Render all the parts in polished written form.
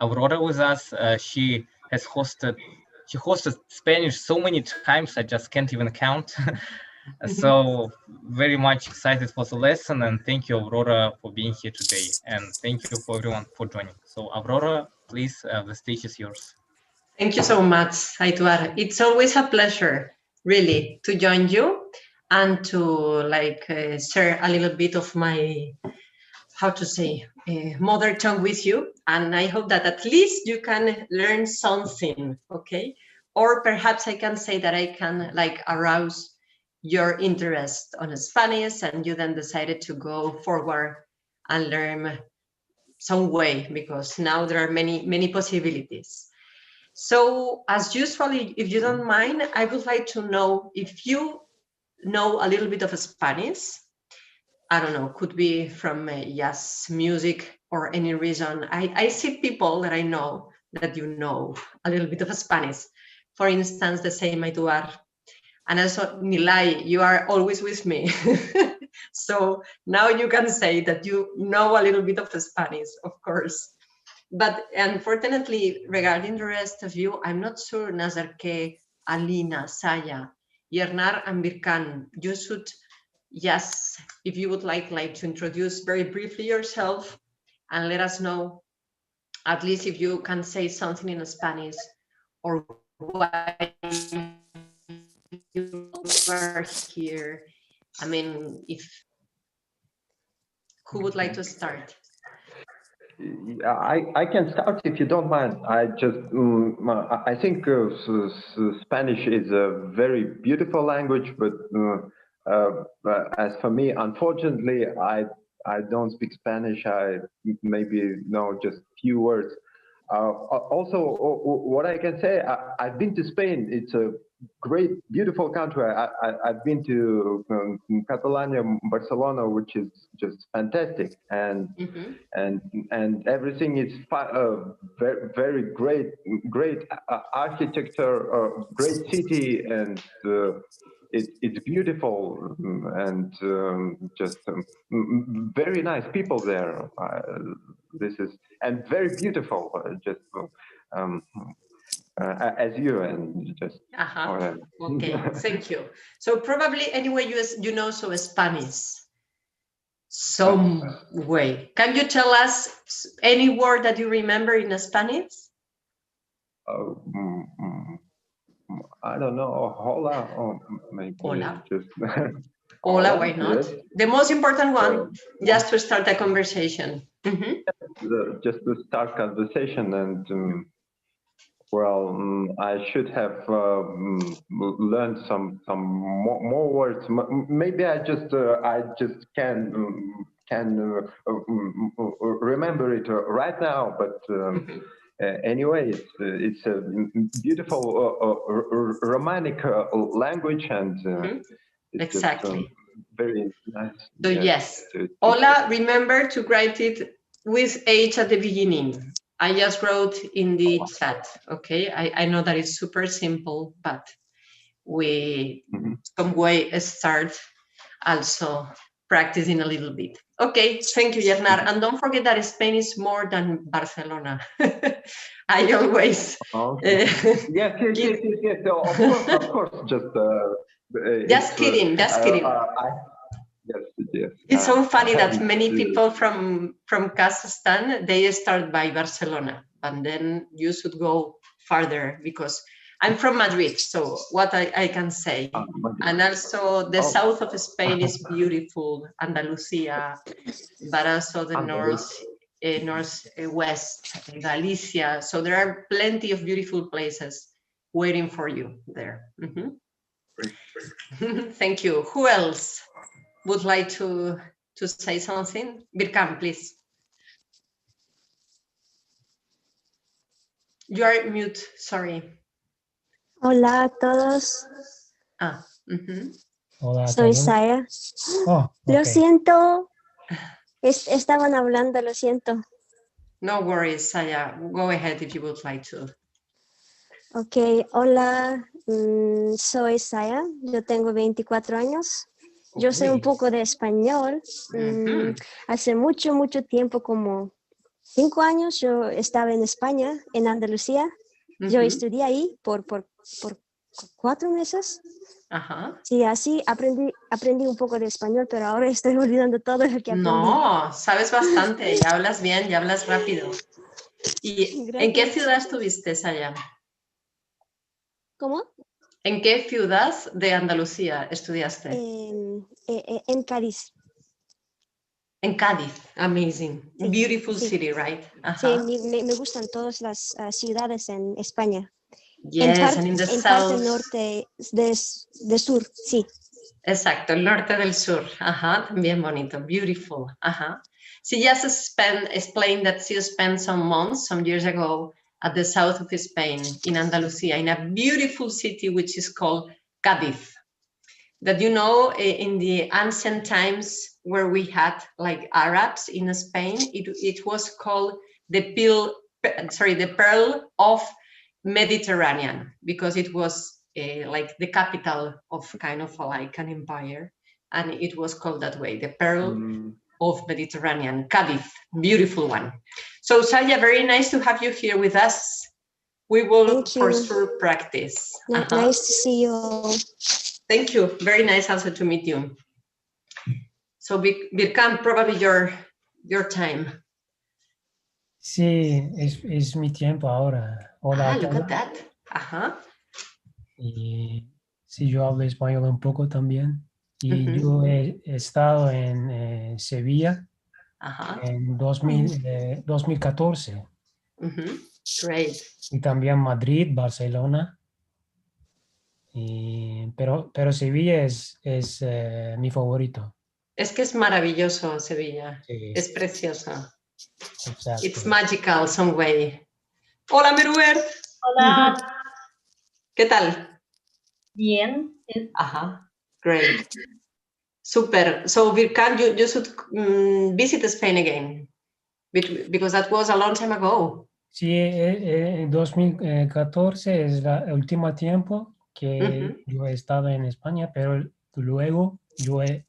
Aurora with us. She hosted Spanish so many times, I just can't even count. So very much excited for the lesson, and thank you, Aurora, for being here today, and thank you for everyone for joining. So Aurora, please, the stage is yours. Thank you so much, Aituar. It's always a pleasure, really, to join you and to share a little bit of my, how to say, mother tongue with you. And I hope that at least you can learn something, okay? Or perhaps I can say that I can arouse your interest on Spanish, and you then decided to go forward and learn some way, because now there are many possibilities. So as usual, if you don't mind, I would like to know if you know a little bit of Spanish. I don't know, could be from jazz music or any reason. I see people that I know that you know a little bit of Spanish. For instance, the same Aituar. And also, Nilay, you are always with me. So now you can say that you know a little bit of the Spanish, of course. But unfortunately, regarding the rest of you, I'm not sure, Nazarke, Alina, Saya, Yernar, and Birkan. You should, yes, if you would like to introduce very briefly yourself and let us know, at least if you can say something in Spanish or why you are here. I mean, who would like to start? I can start if you don't mind. I think Spanish is a very beautiful language, but as for me, unfortunately, I don't speak Spanish. I maybe know just few words. Also, what I can say, I've been to Spain. It's a great, beautiful country. I've been to Catalonia, Barcelona, which is just fantastic, and and everything is very great architecture, great city, and it's beautiful, and just very nice people there. This is, and very beautiful, just as you, and just okay. Thank you. So probably anyway you know so Spanish some way. Can you tell us any word that you remember in Spanish? I don't know. Hola, or maybe hola. Just hola, why not? Yes. The most important one, just to start a conversation. Just to start conversation, and well, I should have learned some more words. Maybe I just can remember it right now, but. Anyway, it's a beautiful Romanic language, and it's exactly just, very nice. So yes, hola, remember to write it with H at the beginning. I just wrote in the chat, okay? I know that it's super simple, but we some way start also practicing a little bit. Okay, thank you, Yernar. And don't forget that Spain is more than Barcelona. I always... yes. Of course, just kidding. Yes. It's so funny that many people from Kazakhstan, they start by Barcelona, and then you should go farther, because I'm from Madrid, so what I can say. And also the south of Spain is beautiful, Andalusia, but also the northwest, Galicia. So there are plenty of beautiful places waiting for you there. Thank you. Who else would like to say something? Birkan, please. You are mute, sorry. Hola a todos. Hola, soy Saya. Okay. Lo siento. Estaban hablando, lo siento. No worries, Saya. Go ahead if you would like to. Ok, hola. Soy Saya. Yo tengo 24 años. Yo sé un poco de español. Hace mucho tiempo, como 5 años yo estaba en España, en Andalucía. Yo estudié ahí por 4 meses. Ajá. Sí, así aprendí un poco de español, pero ahora estoy olvidando todo lo que aprendí. No, sabes bastante, ya hablas bien, ya hablas rápido. ¿Y en qué ciudad estuviste, Saya? ¿Cómo? ¿En qué ciudad de Andalucía estudiaste? En Cádiz. En Cádiz, amazing. Sí, Beautiful sí. city, right? Sí, Ajá. me gustan todas las ciudades en España. Yes, and in the En parte south. norte de sur, sí. Exacto, el norte del sur. Ajá, también bonito, beautiful. Ajá. She just explained that she spent some months, some years ago, at the south of Spain, in Andalusia, in a beautiful city which is called Cádiz. That you know, in the ancient times where we had like Arabs in Spain, it was called the Pearl of Mediterranean, because it was like the capital of kind of like an empire, and it was called that way, the Pearl of Mediterranean, Cádiz, beautiful one. So Saya, very nice to have you here with us. We will for sure practice. Nice to see you all. Thank you. Very nice also to meet you. So Birkan, probably your time. Sí, es mi tiempo ahora. Hola a Look todos. at that. Ajá. Y sí, yo hablo español un poco también. Y yo he estado en Sevilla en 2014. Great. Y también Madrid, Barcelona. Pero Sevilla es mi favorito. Es que es maravilloso Sevilla. Sí. Es precioso. Exacto. It's magical some way. Hola, Meruer. Hola. ¿Qué tal? Bien. Ajá. Great. Super. So Birkan, you should visit Spain again, because that was a long time ago. Sí, en 2014 es el último tiempo que yo he estado en España, pero luego yo he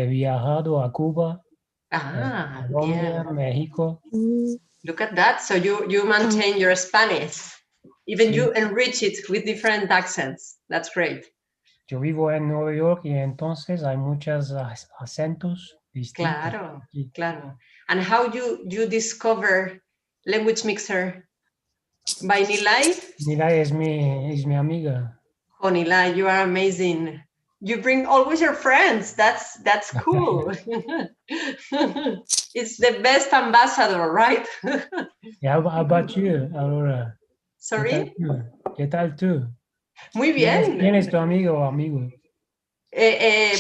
viajado a Cuba, Colombia, bien. México. Look at that. So you maintain your Spanish. Even you enrich it with different accents. That's great. Yo vivo en Nueva York y entonces hay muchos acentos distintos. Claro, claro. And how you discover Language Mixer? By Nilay? Nilay es mi amiga. Oh, Nilay, you are amazing. You bring always your friends. That's cool. It's the best ambassador, right? Yeah, how about you, Aurora? Sorry? ¿Qué tal tú? Muy bien. ¿Quién es tu amigo o amigo?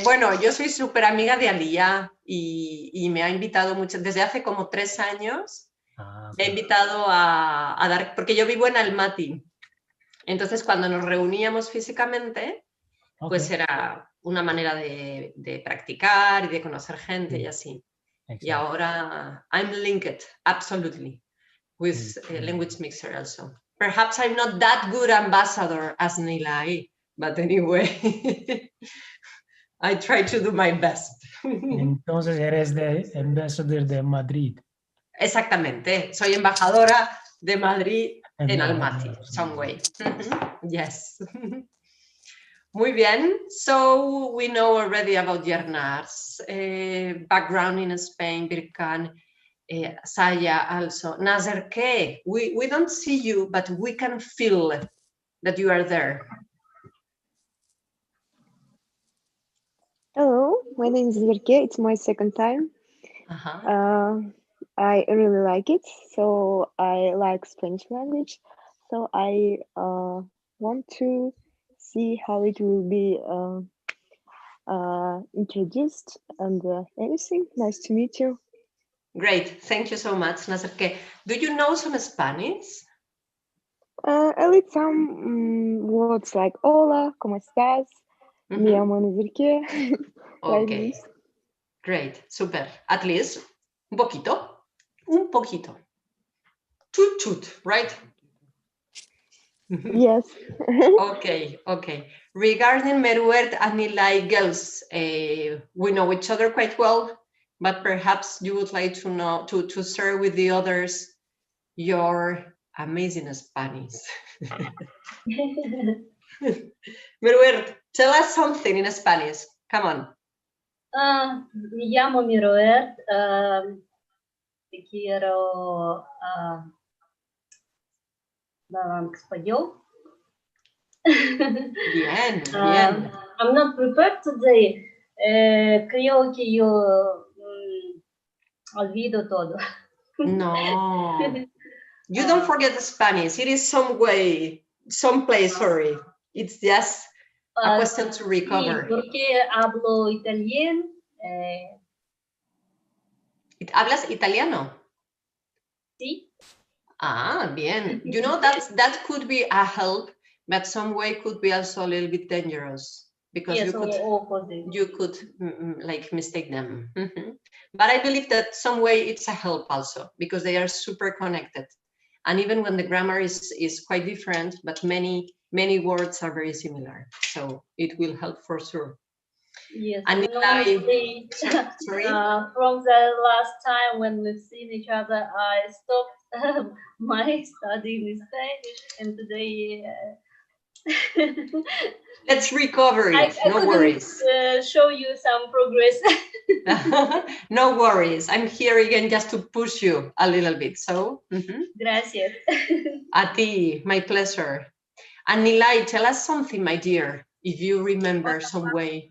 Bueno, yo soy súper amiga de Aliyah y me ha invitado mucho, desde hace como 3 años, me ha invitado a dar, porque yo vivo en Almaty. Entonces, cuando nos reuníamos físicamente, pues era una manera de practicar y de conocer gente y así. Exacto. Y ahora I'm linked, absolutely, with Language Mixer also. Perhaps I'm not that good ambassador as Nilay, but anyway, I try to do my best. Entonces eres de embajador de Madrid. Exactamente, soy embajadora de Madrid en Almaty, some way. Yes. Muy bien. So we know already about Yernar's background in Spain, Birkan, Saya also. Nazarke, we don't see you, but we can feel that you are there. Hello, my name is Verke. It's my second time. I really like it. So I like Spanish language. So I want to see how it will be introduced and anything. Nice to meet you. Great. Thank you so much, Nazarke. Do you know some Spanish? I like some words like hola, ¿cómo estás? Me llamo Nazarke. Okay. Great. Super. At least un poquito. Un poquito. Chut chut, right? Yes. Okay. Regarding Meruert and Nilay girls, we know each other quite well. but perhaps you would like to know, to share with the others your amazing Spanish. Meruert, tell us something in Spanish. Come on. Me llamo Miroert. Te quiero hablar español. Bien, bien. I'm not prepared today. Creo que yo olvido todo. No. You don't forget Spanish. It is some way, someplace, sorry. It's just a question to recover. Sí, porque hablo italiano. ¿Hablas italiano? Sí. Ah, bien. You know, that could be a help, but some way could be also a little bit dangerous because Yes, you could like mistake them. But I believe that some way it's a help also because they are super connected. And even when the grammar is quite different, but many words are very similar. So it will help for sure. Yes, and honestly, sorry? From the last time when we've seen each other, I stopped my studying in Spanish, and today let's recover it. I No worries. Show you some progress. No worries. I'm here again just to push you a little bit. So, Gracias. A ti, my pleasure. And Nilay, tell us something, my dear, if you remember some way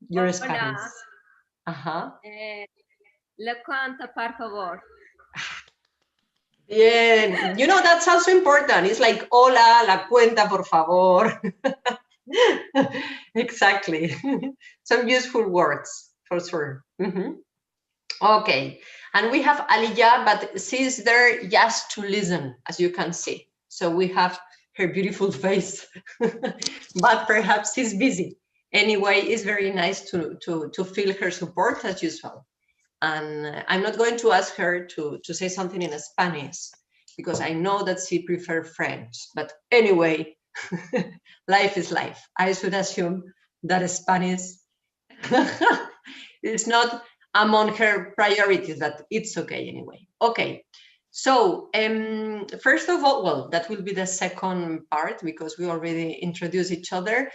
your Spanish. Le cuenta, por favor. Yeah, you know, that's also important. It's like, hola, la cuenta, por favor. Exactly. Some useful words, for sure. Okay, and we have Aliyah, but she's there just to listen, as you can see. So we have her beautiful face, but perhaps she's busy. Anyway, it's very nice to feel her support as usual. And I'm not going to ask her to say something in Spanish because I know that she prefers French. But anyway, life is life. I should assume that Spanish is not among her priorities, but it's okay anyway. Okay, so first of all, well, that will be the second part because we already introduced each other.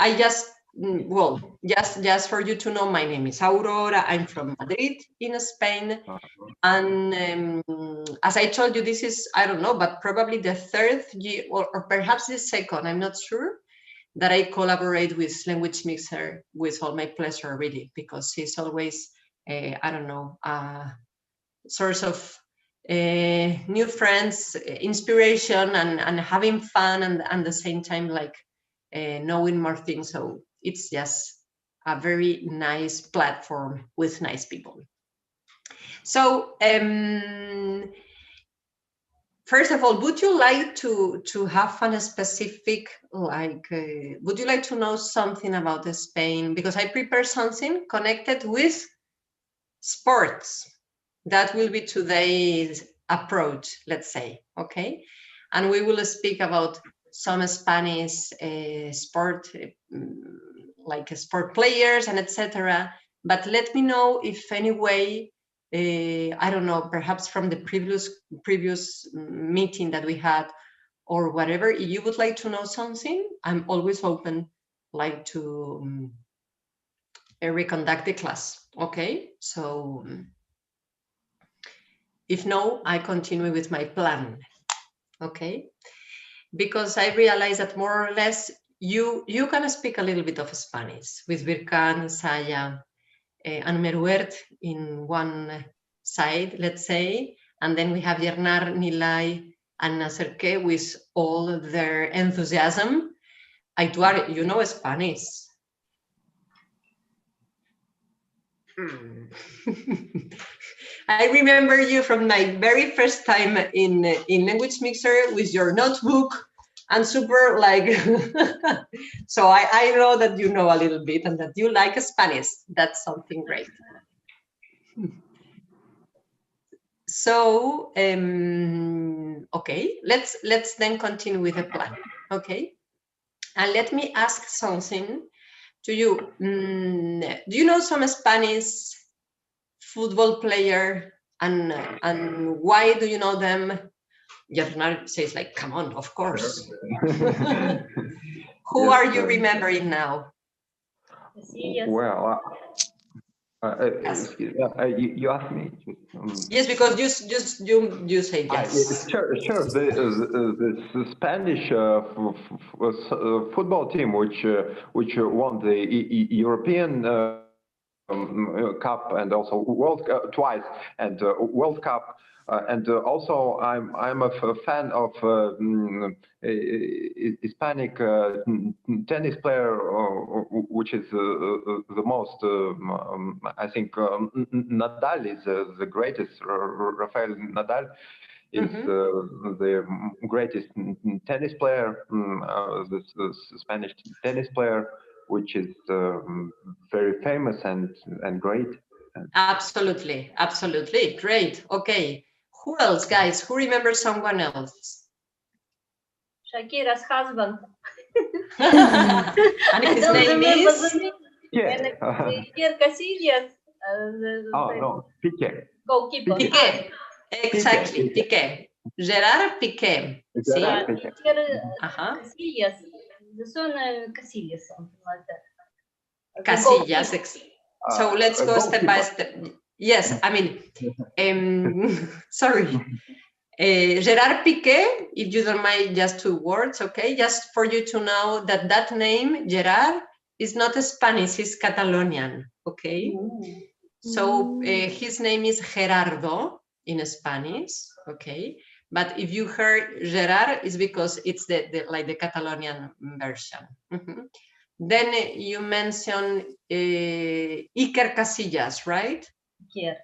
I just, well, just for you to know, my name is Aurora. I'm from Madrid in Spain. And as I told you, this is, I don't know, but probably the third year or perhaps the second, I'm not sure, that I collaborate with Language Mixer with all my pleasure, really, because it's always, I don't know, a source of new friends, inspiration, and having fun, and at the same time, like knowing more things. So it's just a very nice platform with nice people. So first of all, would you like to have a specific, like, would you like to know something about Spain? Because I prepared something connected with sports. That will be today's approach, let's say, okay? And we will speak about some Spanish sport, like sport players and etc. But let me know if any way, I don't know, perhaps from the previous meeting that we had or whatever, if you would like to know something, I'm always open, like to reconduct the class, okay? So if no, I continue with my plan, okay? Because I realize that more or less you can speak a little bit of Spanish with Birkan, Saya, and Meruert in one side, let's say, and then we have Yernar, Nilay, and Naserke with all their enthusiasm. Aituar, you know Spanish. I remember you from my very first time in Language Mixer with your notebook and super like, so I know that you know a little bit and that you like Spanish. That's something great. So, okay, let's then continue with the plan, okay? And let me ask something to you. Do you know some Spanish football player, and why do you know them? Bernard says like, come on, of course. Who Yes, are you remembering now? Well, you asked me. Yes, because you say yes. Sure. The Spanish football team, which won the European Cup and also World twice and World Cup. And also, I'm a fan of Hispanic tennis player, which is the most. I think Nadal is the greatest. Rafael Nadal is the greatest tennis player, the Spanish tennis player, which is very famous and great. Absolutely, absolutely, great. Okay, who else, guys? Who remembers someone else? Shakira's husband. And his name is? Iker Casillas. Oh no, Piqué. Goalkeeper. Piqué. Exactly, Piqué. Gerard Piqué. See? Iker Casillas. The son Casillas, something like that. Casillas. So let's go step by step. Yes, I mean, sorry. Gerard Piqué, if you don't mind, just 2 words, okay? Just for you to know that name, Gerard, is not Spanish, it's Catalonian, okay? So his name is Gerardo in Spanish, okay? But if you heard Gerard, it's because it's the Catalonian version. Then you mentioned Iker Casillas, right? Yeah.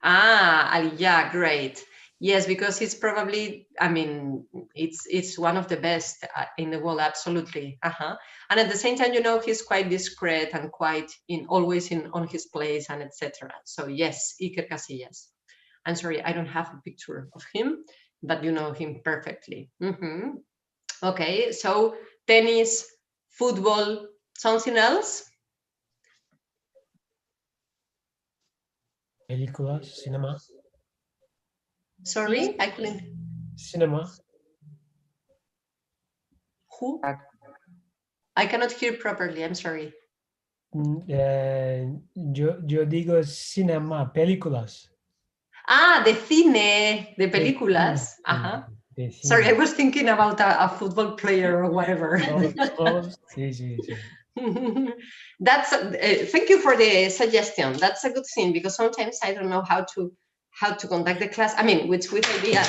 Yeah, great. Yes, because it's probably, I mean, it's one of the best in the world, absolutely. And at the same time, you know, he's quite discreet and quite always on his place and etc. So yes, Iker Casillas. I'm sorry, I don't have a picture of him, but you know him perfectly. Okay, so tennis, football, something else? Películas, cinema. Sorry, I couldn't. Cinema. Who? I cannot hear properly, I'm sorry. Yo digo cinema, películas. De cine, de películas. Sorry, I was thinking about a football player or whatever. Sí. That's thank you for the suggestion. That's a good thing because sometimes I don't know how to conduct the class. I mean, which idea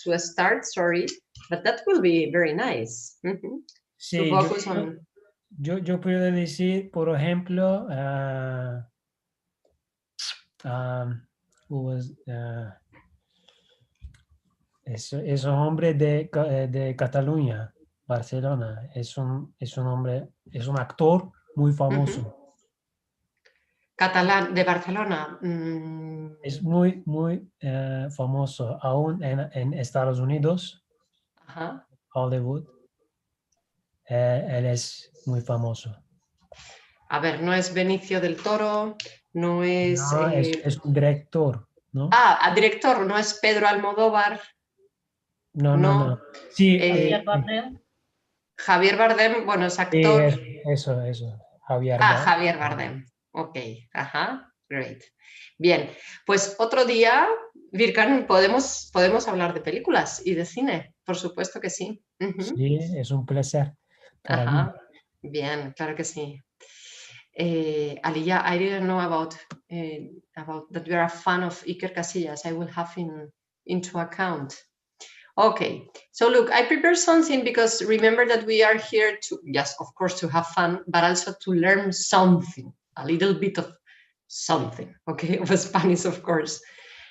to start. Sorry, but that will be very nice. Sí, yo puedo decir, por ejemplo, es un hombre de Cataluña, Barcelona. Es un hombre, es un actor muy famoso. Catalán de Barcelona. Es muy famoso aún en Estados Unidos, Hollywood. Él es muy famoso. A ver, no es Benicio del Toro, no es... No, es un director, ¿no? Director, no es Pedro Almodóvar. No. Sí, Javier Bardem, bueno, es actor. Eso. Javier Bardem. Ok, great. Bien, pues otro día, Virkan, podemos hablar de películas y de cine, por supuesto que sí. Sí, es un placer para mí. Bien, claro que sí. Aliyah, I didn't know about that you are a fan of Iker Casillas. I will have into account. Okay, so look, I prepared something because remember that we are here to, yes, of course, to have fun, but also to learn something, a little bit of something, okay, of Spanish, of course.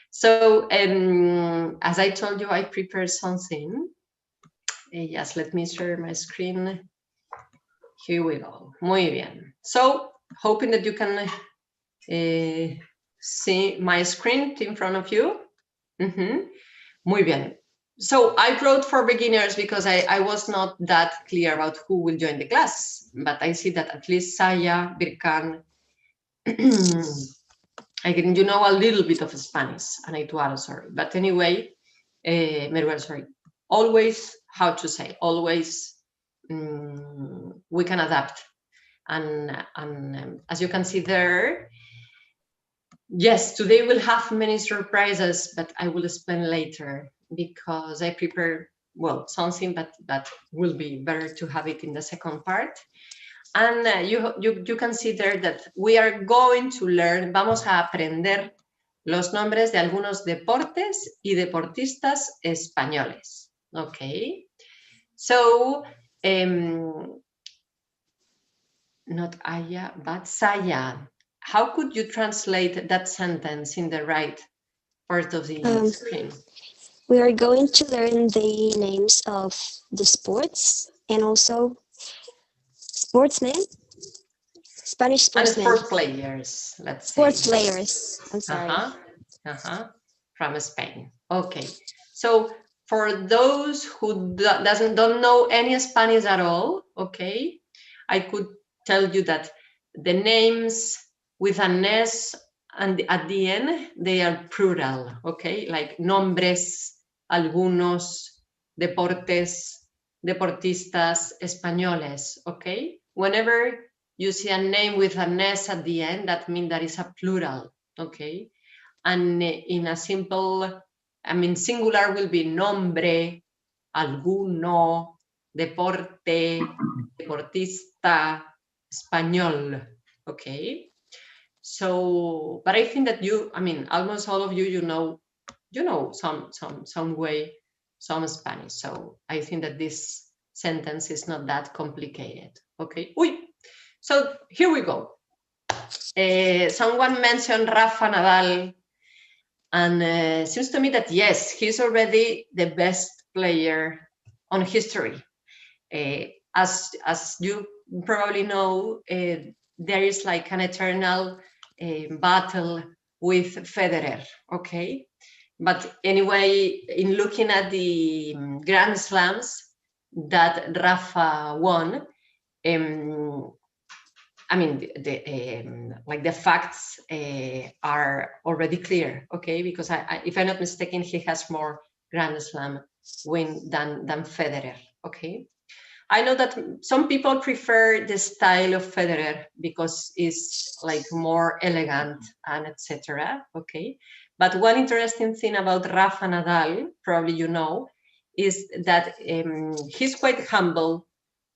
So, as I told you, I prepared something. Yes, let me share my screen. Here we go. Muy bien. So, hoping that you can see my screen in front of you. Muy bien. So I wrote for beginners because I was not that clear about who will join the class, but I see that at least Saya, Birkan, Again, you know a little bit of Spanish, and Aituaro, sorry. But anyway, Meruel, sorry. Always, how to say, always we can adapt. And as you can see there, yes, today we'll have many surprises, but I will explain later because I prepare, well, something, but that will be better to have it in the second part. And you can see there that we are going to learn, vamos a aprender los nombres de algunos deportes y deportistas españoles. Okay. So, not Aya, but Saya. How could you translate that sentence in the right part of the screen? We are going to learn the names of the sports and also sportsmen, Spanish sportsmen. And sports players, let's say. Sports players, I'm sorry. From Spain. Okay. So for those who don't know any Spanish at all, okay, I could tell you that the names with an S and at the end, they are plural, okay? Like nombres, algunos, deportes, deportistas, españoles, okay? Whenever you see a name with an S at the end, that means that is a plural, okay? And in a simple, I mean, singular will be nombre, alguno, deporte, deportista, español, okay? So, but I think that you, I mean, almost all of you, you know some way, some Spanish. So I think that this sentence is not that complicated, okay? Uy. So here we go. Someone mentioned Rafa Nadal, and seems to me that yes, he's already the best player on history. As you probably know, there is like an eternal battle with Federer, okay? But anyway, in looking at the Grand Slams that Rafa won, I mean, like the facts are already clear, okay? Because if I'm not mistaken, he has more Grand Slam win than Federer, okay? I know that some people prefer the style of Federer because it's like more elegant and etc. Okay, but one interesting thing about Rafa Nadal, probably you know, is that he's quite humble,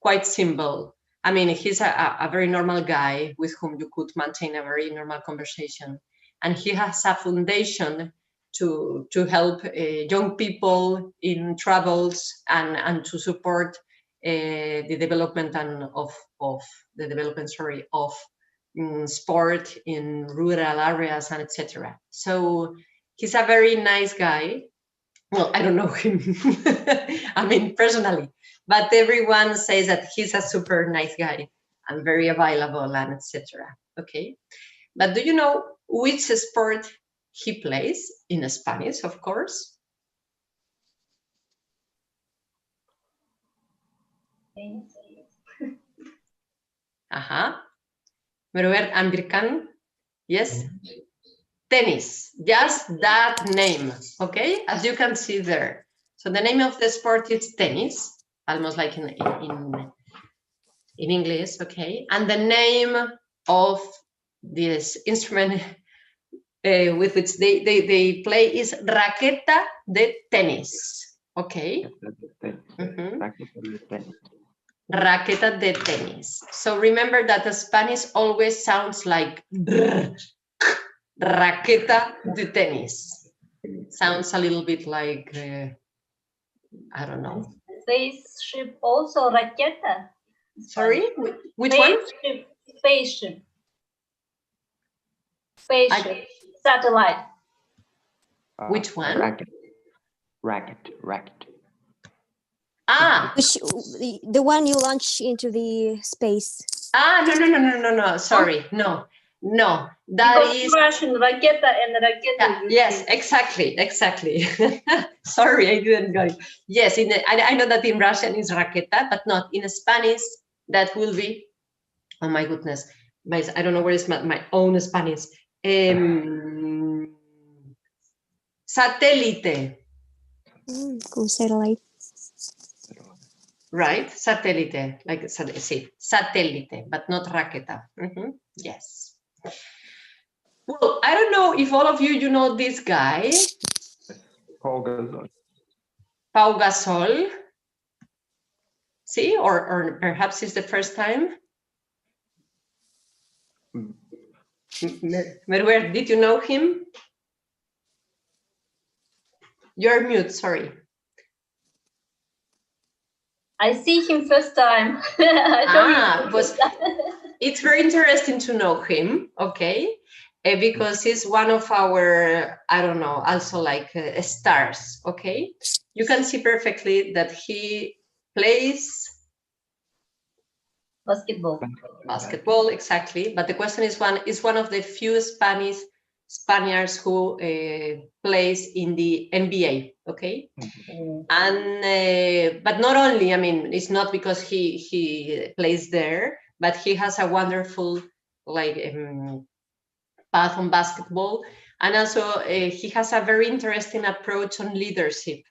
quite simple. I mean, he's a very normal guy with whom you could maintain a very normal conversation, and he has a foundation to help young people in troubles and to support the development of sport in rural areas and etc. So he's a very nice guy. Well, I don't know him, I mean, personally, but everyone says that he's a super nice guy and very available and etc. Okay, but do you know which sport he plays in Spanish, of course? Robert Ambirkan, yes? Tennis, just that name, okay? As you can see there. So the name of the sport is tennis, almost like in English, okay? And the name of this instrument with which they play is raqueta de tenis, okay? Raqueta de tenis. So remember that the Spanish always sounds like raqueta de tenis. Sounds a little bit like, I don't know. Spaceship also raqueta. Sorry, which one? Spaceship. Satellite. Which one? Racket. Ah, the one you launch into the space. No. Sorry, no. That because is Russian raqueta and raqueta. Yes, exactly. Sorry, I didn't get it. Yes, I know that in Russian is raqueta, but not in Spanish. That will be. Oh my goodness, I don't know where is my own Spanish. Satélite. Como satellite. Right, satélite, like sí, satélite, but not raqueta. Yes. Well, I don't know if all of you know this guy. Pau Gasol. Pau Gasol. See, or perhaps it's the first time. Merwer, did you know him? You're mute, sorry. I see him first time. It's very interesting to know him, okay? Because he's one of our, I don't know, also like stars, okay? You can see perfectly that he plays basketball, exactly. But the question is one of the few Spaniards who plays in the NBA, okay? And but not only, I mean, it's not because he plays there, but he has a wonderful like path on basketball, and also he has a very interesting approach on leadership.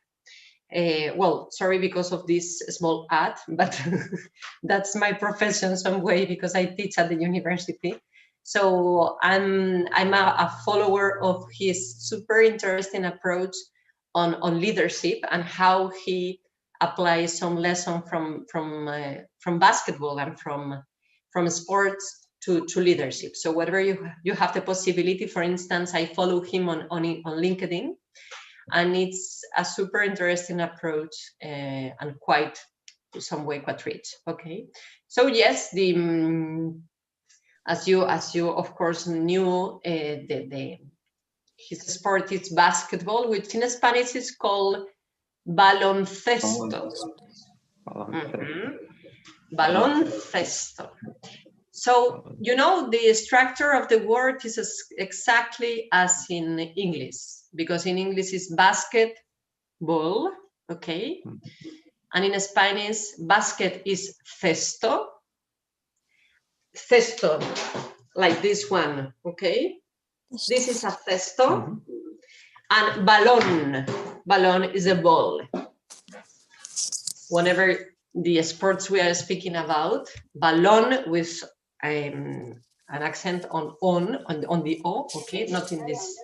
Well, sorry because of this small ad, but that's my profession some way because I teach at the university. So I'm a follower of his super interesting approach on leadership and how he applies some lesson from basketball and from sports to leadership. So whatever you have the possibility, for instance, I follow him on LinkedIn. And it's a super interesting approach and quite, to some way, quite rich. Okay, so yes, as you of course knew, his sport is basketball, which in Spanish is called baloncesto. Baloncesto. So, you know, the structure of the word is exactly as in English, because in English it's basketball, okay? And in Spanish, basket is cesto. Cesto, like this one, okay? This is a cesto. And balón is a ball. Whenever the sports we are speaking about, balón with an accent on the O, okay, not in this.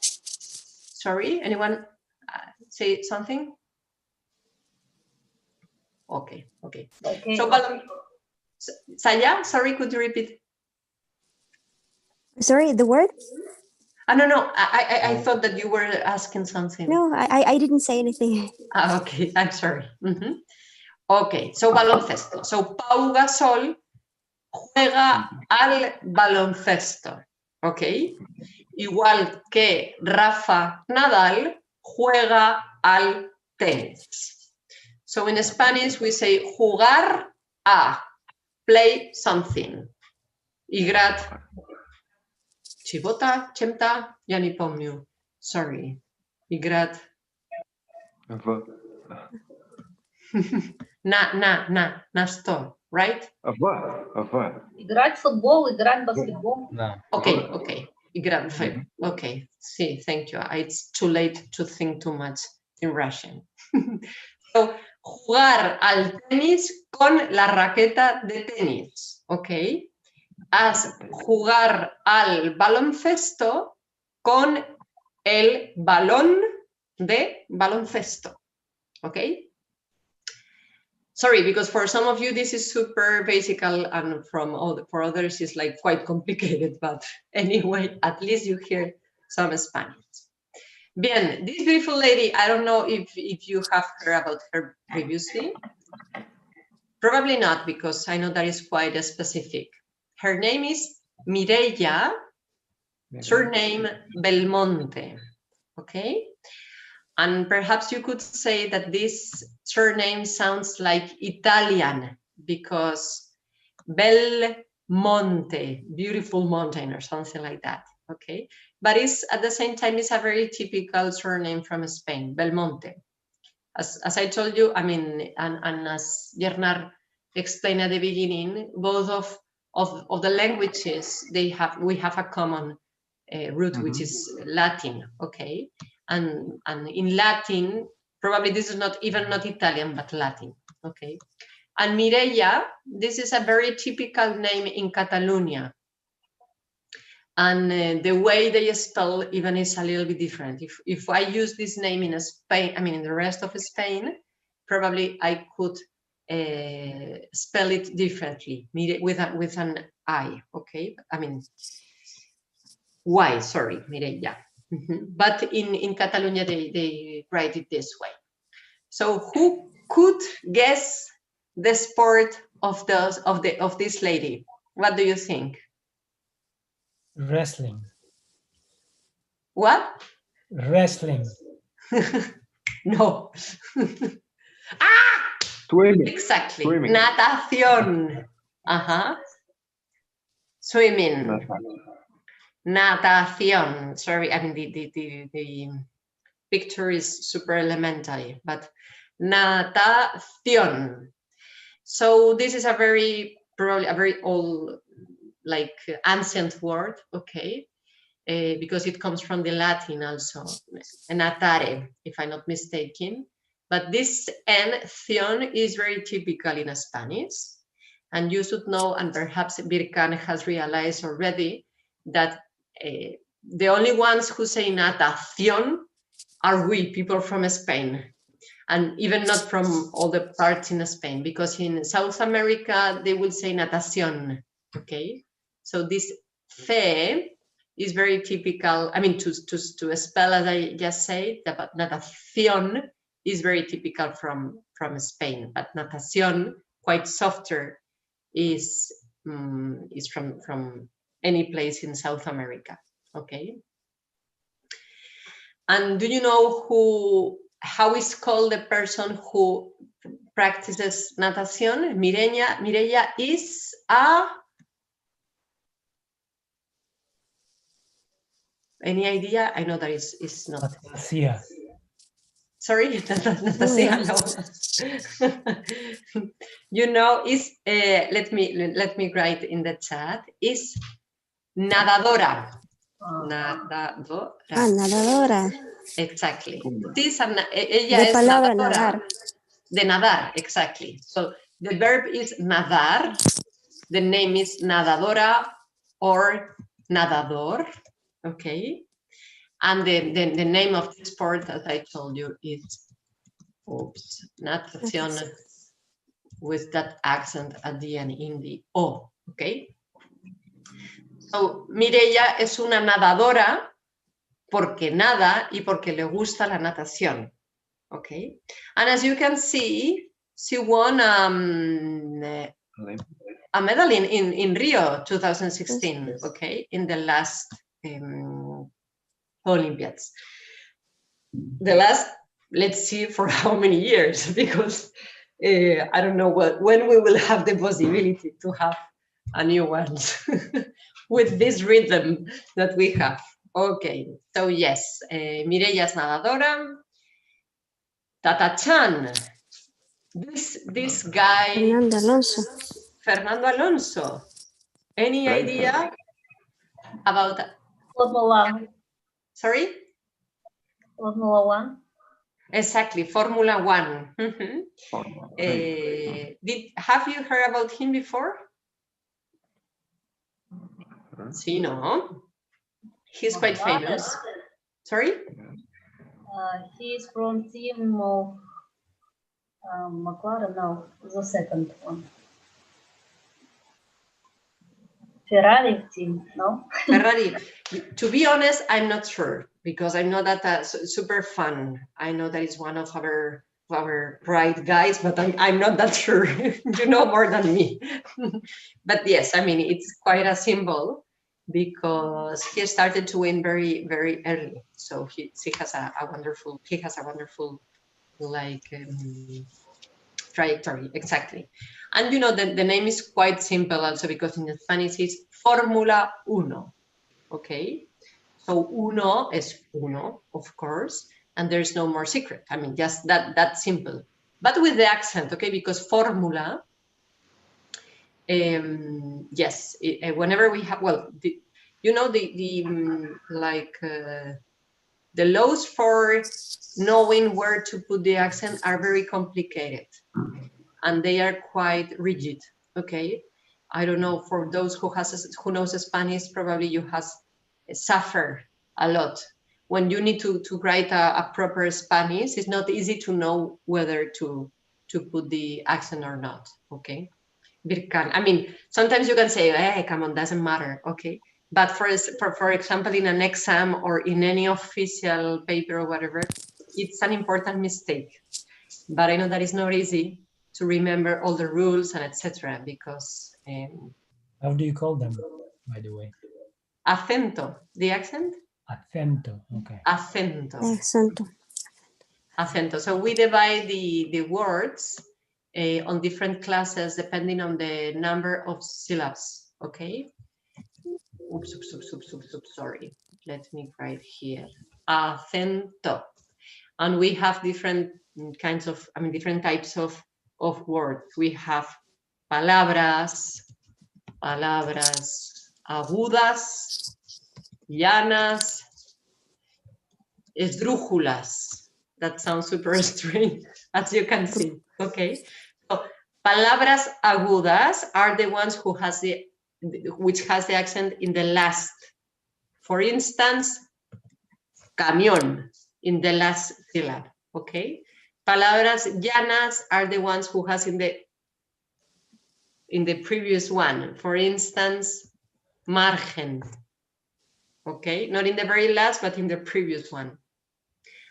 Sorry, anyone say something? Okay. So balón. Saya, sorry, could you repeat? Sorry, the word? No. I thought that you were asking something. No, I didn't say anything. Okay, I'm sorry. Okay, so baloncesto. So Pau Gasol juega al baloncesto, ¿ok? Igual que Rafa Nadal juega al tenis. So in Spanish we say jugar a, play something. Igrat, chivota, chemta, ja nie pomniu. Sorry. Igrat. Na sto, right? Играть в футбол, играть в баскетбол. Okay. Okay. See, thank you. It's too late to think too much in Russian. So, jugar al tenis con la raqueta de tenis, okay? As jugar al baloncesto con el balón de baloncesto, okay? Sorry, because for some of you this is super basic, and for others it's like quite complicated, but anyway, at least you hear some Spanish. Bien, this beautiful lady, I don't know if you have heard about her previously. Probably not, because I know that is quite specific. Her name is Mireia, surname Belmonte, okay? And perhaps you could say that this surname sounds like Italian, because Belmonte, beautiful mountain or something like that, okay? But it's at the same time, it's a very typical surname from Spain, Belmonte. As I told you, I mean, and as Bernard explained at the beginning, both of the languages we have a common root, which is Latin, okay? And in Latin, probably this is not Italian, but Latin, okay? And Mireia, this is a very typical name in Catalonia. And the way they spell even is a little bit different. If I use this name in Spain, I mean, in the rest of Spain, probably I could spell it differently with an I, okay? I mean, Y, sorry, Mireia. But in Catalonia, they write it this way. So who could guess the sport of this lady? What do you think? Wrestling. What? Wrestling. No. Ah! Swimming. Exactly. Swimming. Natación. Swimming. Natación. Sorry, I mean the picture is super elementary, but natación. So this is probably a very old, like ancient word, okay? Because it comes from the Latin also, natare, if I'm not mistaken. But this ción is very typical in Spanish. And you should know, and perhaps Birkan has realized already, that the only ones who say natación are we, people from Spain. And even not from all the parts in Spain, because in South America, they will say natación, okay? So this fe is very typical. I mean, to spell, as I just said, but natación is very typical from Spain, but natación, quite softer, is from any place in South America, okay? And do you know how is called the person who practices natación? Mireia is any idea? I know that it's not. Natasia. Sorry, natación. No. You know, is let me write in the chat. Is nadadora. Nadadora. Nadadora. Exactly. This ella De es palabra nadadora. nadar. De nadar, exactly. So the verb is nadar. The name is nadadora or nadador. Okay. And the name of the sport, as I told you, is natación with that accent at the end in the O. Okay. So Mireia es una nadadora porque nada y porque le gusta la natación. Okay. And as you can see, she won a medal in Rio 2016, okay, in the last Olympiads. The last, let's see for how many years, because I don't know when we will have the possibility to have a new one with this rhythm that we have. Okay, so yes, Mireia es nadadora. Tata-chan, this guy, Fernando Alonso. Any idea about Formula? Sorry? Formula One. Exactly, Formula One. Have you heard about him before? Sí, no. He's quite famous. Sorry? He's from team of McLaren. No, the second one. Ferrari team, no? Ferrari. To be honest, I'm not sure, because I'm not that super fan. I know that it's one of our bright guys, but I'm not that sure. You know more than me. But yes, I mean, it's quite a symbol, because he started to win very, very early. So he has a wonderful like trajectory, exactly. And you know, the name is quite simple also, because in Spanish it's Formula Uno, okay? So uno is uno, of course, and there's no more secret. I mean, just that simple, but with the accent, okay? Because formula, yes, whenever we have, well, you know, the laws for knowing where to put the accent are very complicated, and they are quite rigid. Okay, I don't know, for those who knows Spanish, probably you have suffered a lot when you need to write a proper Spanish. It's not easy to know whether to put the accent or not. Okay, I mean, sometimes you can say, hey, come on, doesn't matter. Okay, but for example, in an exam or in any official paper or whatever, it's an important mistake. But I know that it's not easy to remember all the rules and etc. because how do you call them, by the way? Acento, the accent? Acento, okay. Acento. Acento. Acento. So we divide the words on different classes depending on the number of syllables, okay? Oops, sorry. Let me write here. Acento. And we have different kinds of, different types of words. We have palabras agudas, llanas, esdrújulas. That sounds super strange, as you can see. Okay, so palabras agudas are the ones which has the accent in the last. For instance, camión in the last syllable. Okay, palabras llanas are the ones who has in the previous one. For instance, margen. Okay, not in the very last, but in the previous one.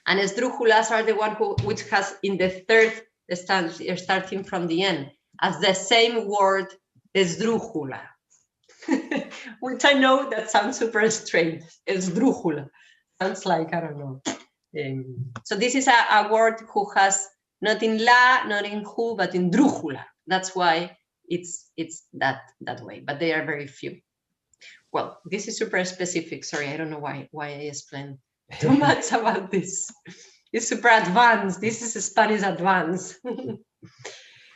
And esdrújulas are the one which has in the third starting from the end, as the same word esdrújula, which I know that sounds super strange. Esdrújula sounds like, I don't know. So this is a word who has not in la, not in who, but in drújula. That's why it's that way, but they are very few. Well, this is super specific. Sorry, I don't know why I explained too much about this. It's super advanced. This is Spanish advanced. No,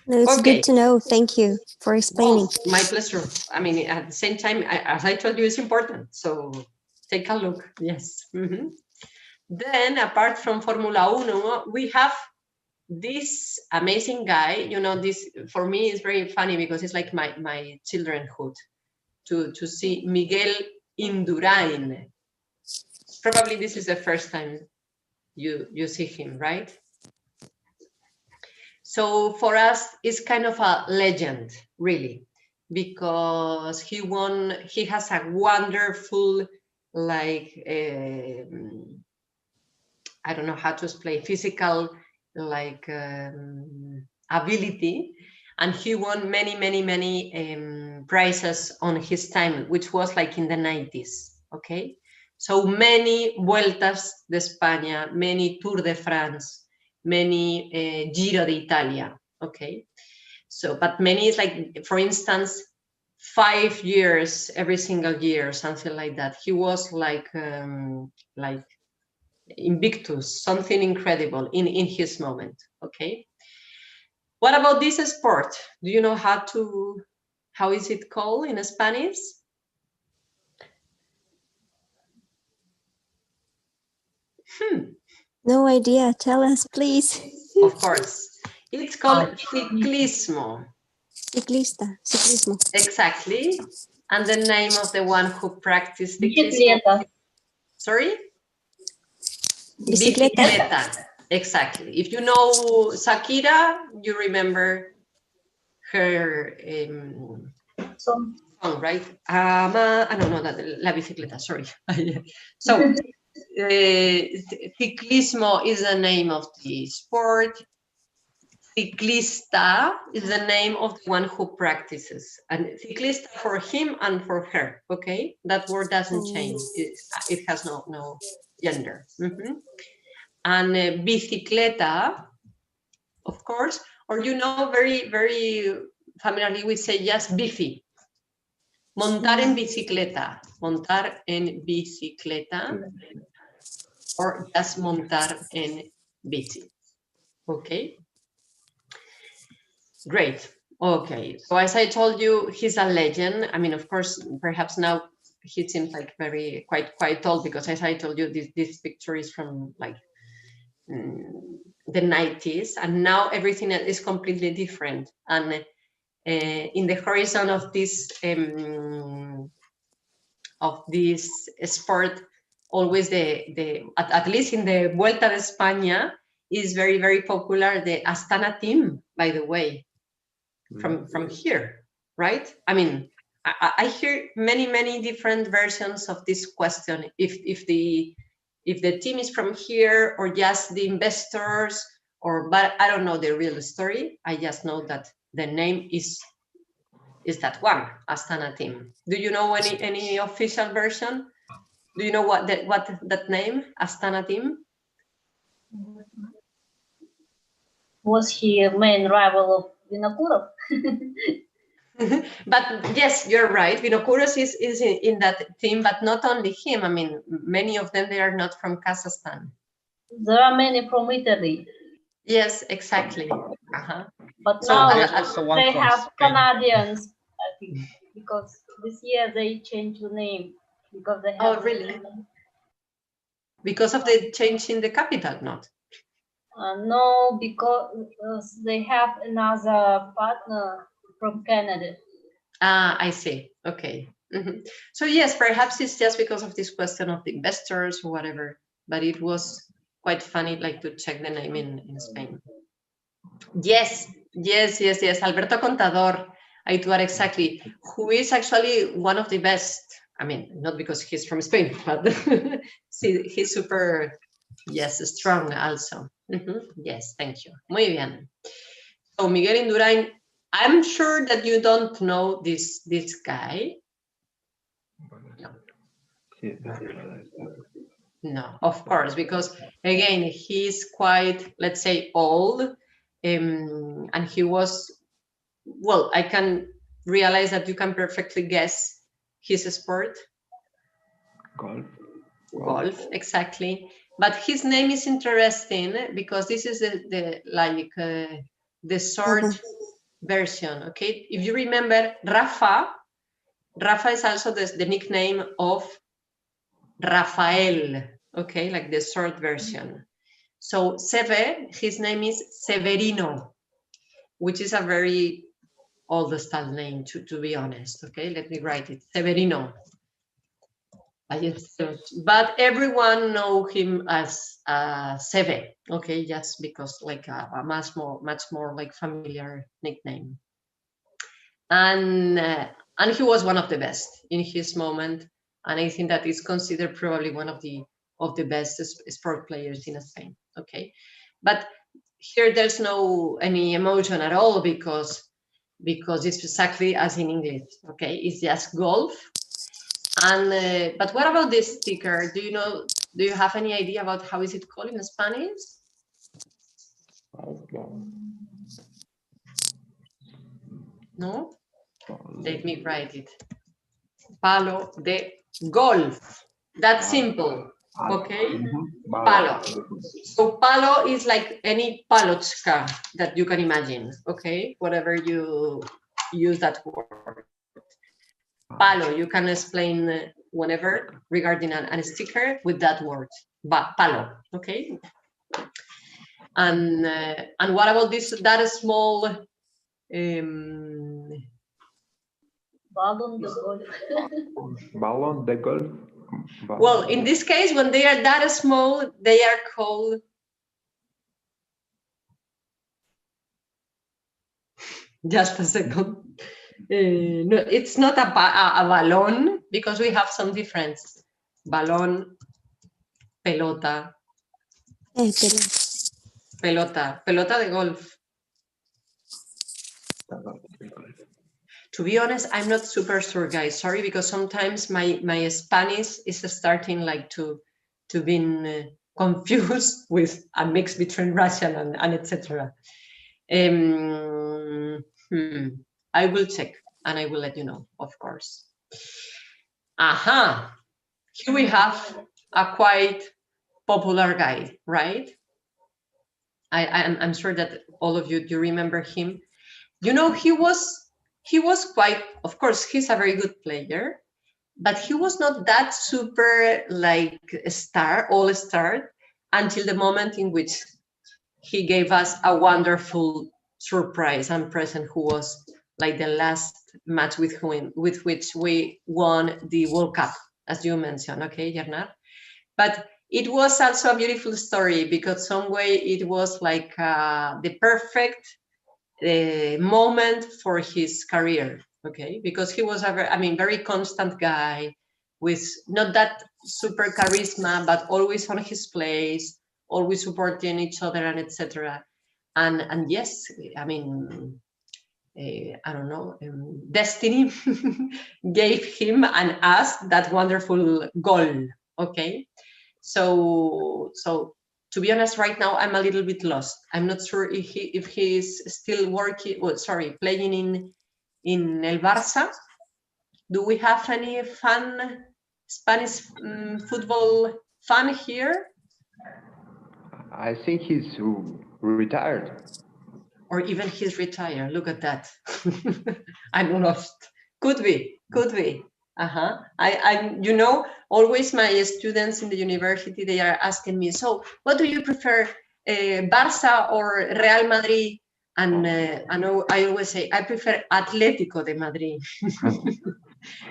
it's Okay. good to know. Thank you for explaining. Oh, my pleasure. I mean, at the same time, as I told you, it's important. So take a look. Yes. Mm-hmm. Then, apart from Formula 1, we have this amazing guy. You know, this for me is very funny because it's like my childhood to see Miguel Indurain. Probably this is the first time you see him, right? So for us, it's kind of a legend, really, because he has a wonderful, like, I don't know how to explain, physical, like, ability. And he won many prizes on his time, which was like in the 90s, okay? So many Vueltas de España, many Tour de France, many Giro d'Italia, okay? So, but many is like, for instance, 5 years, every single year, something like that. He was like Invictus, something incredible in his moment, okay? What about this sport? Do you know how is it called in Spanish? No idea. Tell us, please. Of course. It's called ciclismo. Ciclismo. Exactly. And the name of the one who practiced ciclismo. Sorry? Bicicleta. Exactly. If you know Shakira, you remember her song, right? No, la bicicleta, sorry. So, ciclismo is the name of the sport. Ciclista is the name of the one who practices. And ciclista for him and for her, okay? That word doesn't change. It has no gender. Mm-hmm. And bicicleta, of course, or very, very familiarly, we say just bici. Montar en bicicleta. Montar en bicicleta. Or just montar en bici. Okay. Great. Okay. So as I told you, he's a legend. I mean, of course, perhaps now he seems like quite old, because as I told you, this picture is from like the 90s, and now everything is completely different. And in the horizon of this sport, always at least in the Vuelta de España, is very, very popular, the Astana team, by the way, from here, right? I mean, I hear many different versions of this question. If the team is from here, or just the investors, but I don't know the real story. I just know that the name is that one, Astana team. Do you know any official version? Do you know what that name, Astana team? Was he a main rival of Vinokurov? But yes, you're right. Vinokurov is in that team, but not only him. I mean, many of them, they are not from Kazakhstan. There are many from Italy. Yes, exactly. But So now also one they from have Spain. Canadians, I think, because this year they changed the name because they have. Oh, really? Because of the change in the capital, not? No, because they have another partner from Canada. Ah, I see. Okay. So yes, perhaps it's just because of this question of the investors or whatever, but it was quite funny, like, to check the name in Spain. Yes. Alberto Contador, Aituar, exactly, who is actually one of the best. I mean, not because he's from Spain, but he's super, strong also. Yes, thank you. Muy bien. So Miguel Indurain, I'm sure that you don't know this guy. No, of course, because again, he's quite, let's say, old, and he was, well, I can realize that you can perfectly guess his sport. Golf, exactly. But his name is interesting because this is the short version. Okay, if you remember, Rafa is also the nickname of Rafael. Okay, like the short version. So Seve, his name is Severino, which is a very old style name, to be honest. Okay, let me write it. Severino. I just searched, but everyone know him as Seve. Okay, just because like a much more like familiar nickname. And he was one of the best in his moment, and I think that is considered probably one of the best sport players in Spain. Okay, but here there's no any emotion at all because it's exactly as in English. Okay, it's just golf. And but what about this sticker? Do you have any idea about how is it called in Spanish? No? Let me write it. Palo de golf. That's simple. Okay? Palo. So palo is like any palochka that you can imagine. Okay? Whatever you use that word. Palo, you can explain whenever regarding a sticker with that word. Palo. Okay? And what about that small Ballon de golf. Ballon de golf. Well, in this case, when they are that small, they are called just a second. No, it's not a balón because we have some difference. Balón, pelota. Pelota de golf. To be honest, I'm not super sure, guys. Sorry, because sometimes my Spanish is starting like to be confused with a mix between Russian and etc. I will check and I will let you know, of course. Aha! Here we have a quite popular guy, right? I'm sure that all of you remember him. You know, he was quite, of course, he's a very good player, but he was not that super like a star, all-star, until the moment in which he gave us a wonderful surprise and present, who was like the last match with which we won the World Cup, as you mentioned, okay, Yernar? But it was also a beautiful story, because some way it was like the perfect moment for his career, okay? Because he was very constant guy with not that super charisma, but always on his place, always supporting each other, and etc. And yes, I mean, I don't know, destiny gave him and us that wonderful goal, okay? So to be honest, right now I'm a little bit lost. I'm not sure if he is still working, playing in El Barça. Do we have any fun Spanish football fan here? I think he's retired. Or even he's retired. Look at that. I'm lost. Could be. I always my students in the university, they are asking me, so what do you prefer, Barça or Real Madrid? And I always say I prefer Atlético de Madrid,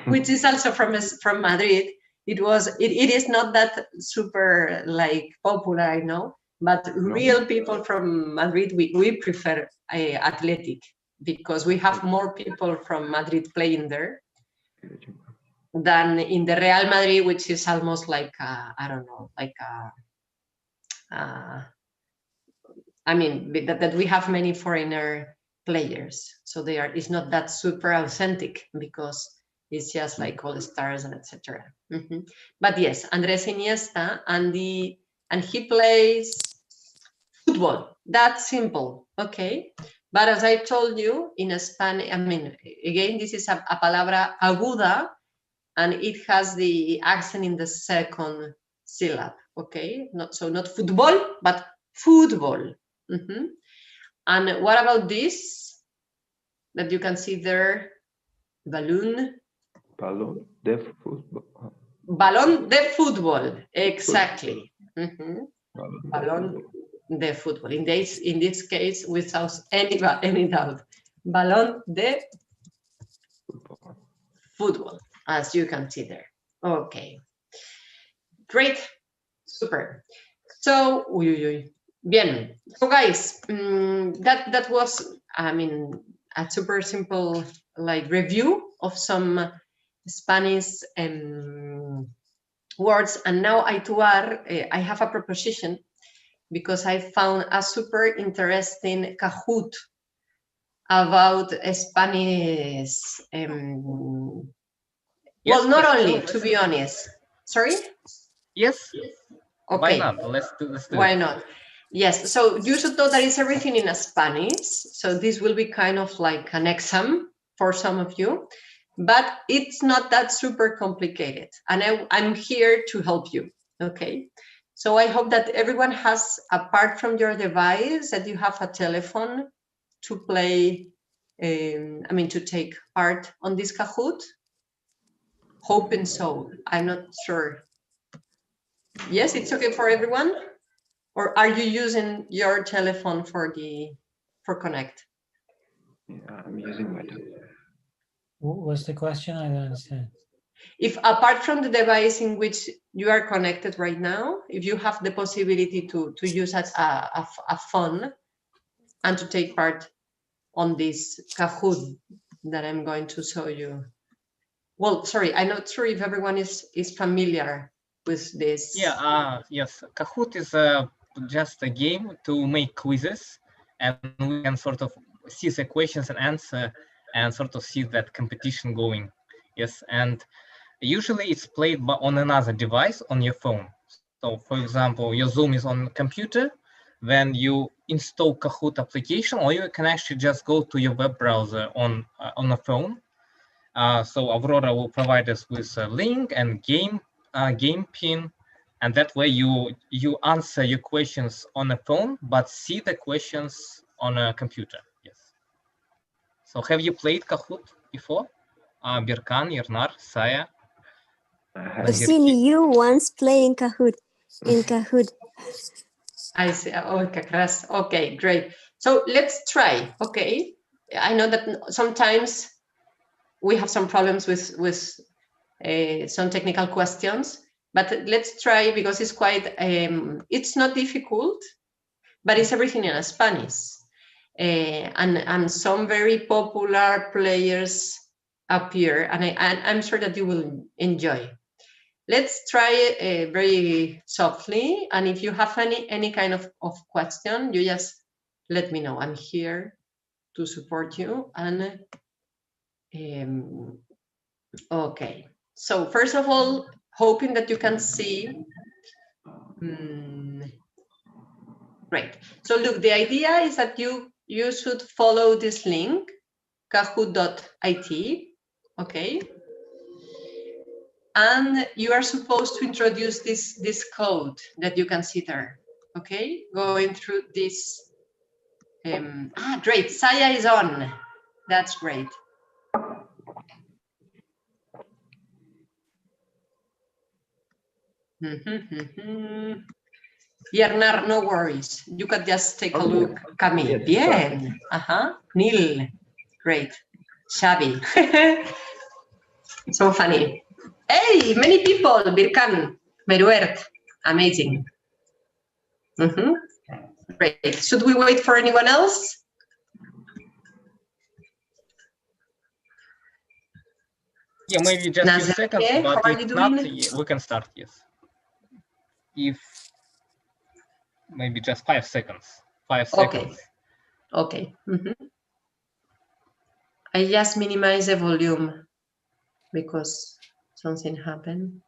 which is also from Madrid. It is not that super like popular, I know, but real people from Madrid, we prefer Athletic, because we have more people from Madrid playing there than in the Real Madrid, which is almost like I don't know, like that we have many foreigner players, so it's not that super authentic, because it's just like all the stars and etc. But yes, Andres Iniesta, and he plays football. That's simple, okay? But as I told you, in Spanish, again, this is a palabra aguda, and it has the accent in the second syllable, okay? Not football, but football. And what about this that you can see there? Balloon. Balón de fútbol. Balón de fútbol, exactly. Balón de fútbol. In this case, without any doubt. Balón de fútbol, as you can see there. Okay. Great. Super. So, bien. So guys, that was, a super simple like review of some Spanish words. And now, Aituar, I have a proposition, because I found a super interesting Kahoot about Spanish. Well, not only, to be honest. Sorry? Yes. Okay. Why not? Let's do Why it. not? Yes. So you should know that it's everything in Spanish. So this will be kind of like an exam for some of you, but it's not that super complicated. And I'm here to help you. Okay. So I hope that everyone has, apart from your device, that you have a telephone to play, to take part on this Kahoot. Hoping so. I'm not sure. Yes, it's okay for everyone? Or are you using your telephone for Connect? Yeah, I'm using my telephone. What's the question? I don't understand. If apart from the device in which you are connected right now, if you have the possibility to use a phone and to take part on this Kahoot that I'm going to show you. Well, sorry, I'm not sure if everyone is familiar with this. Yeah, yes. Kahoot is just a game to make quizzes, and we can sort of see the questions and answer, and sort of see that competition going. Yes, and usually it's played on another device on your phone. So, for example, your Zoom is on computer, then you install Kahoot application, or you can actually just go to your web browser on a phone. So Aurora will provide us with a link and game pin, and that way you answer your questions on a phone, but see the questions on a computer. Yes. So have you played Kahoot before? Birkan, Yernar, Saya? I've seen you once playing Kahoot in Kahoot. I see. Oh, Cacras. Okay, great. So let's try. Okay, I know that sometimes we have some problems with some technical questions, but let's try because it's quite. It's not difficult, but it's everything in Spanish, and some very popular players appear, and I'm sure that you will enjoy. Let's try it very softly, and if you have any kind of question, you just let me know. I'm here to support you. And okay, so first of all, hoping that you can see. Great. So look, the idea is that you should follow this link, kahoot.it, okay? And you are supposed to introduce this code that you can see there, okay? Going through this. Great, Saya is on. That's great. Bernard, no worries. You can just take a look. Camille, bien. Neil, great. Xavi. So funny. Hey, many people. Birkan, Meruert, amazing. Great. Should we wait for anyone else? Yeah, maybe just a few seconds, how but are you if not, doing? we can start, yes. If maybe just 5 seconds. 5 seconds. Okay. I just minimize the volume because something happened.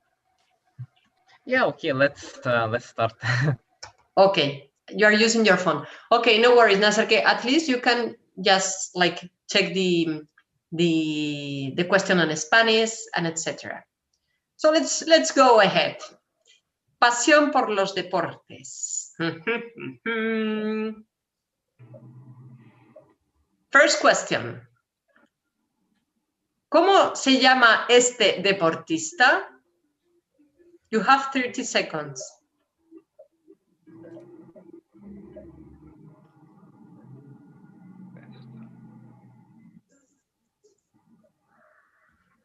Yeah, okay, let's start. Okay, you are using your phone. Okay, no worries, Nasser. At least you can just like check the question on Spanish and etc. So let's go ahead. Pasión por los deportes. First question. ¿Cómo se llama este deportista? You have 30 seconds.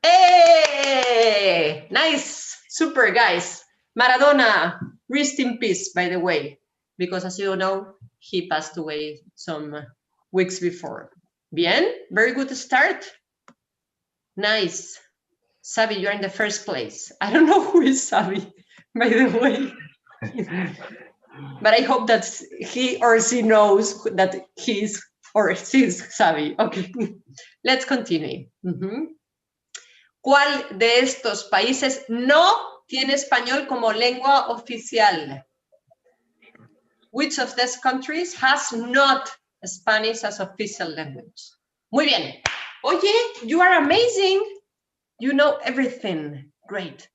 Hey, nice, super guys. Maradona, rest in peace, by the way, because as you know, he passed away some weeks before. Bien, very good start. Nice. Xavi, you're in the first place. I don't know who is Xavi, by the way. But I hope that he or she knows that he's or she's Xavi. Okay, let's continue. ¿Cuál de estos países no tiene español como lengua oficial? Which of these countries has not Spanish as official language? Muy bien. Oye, you are amazing. You know everything. Great.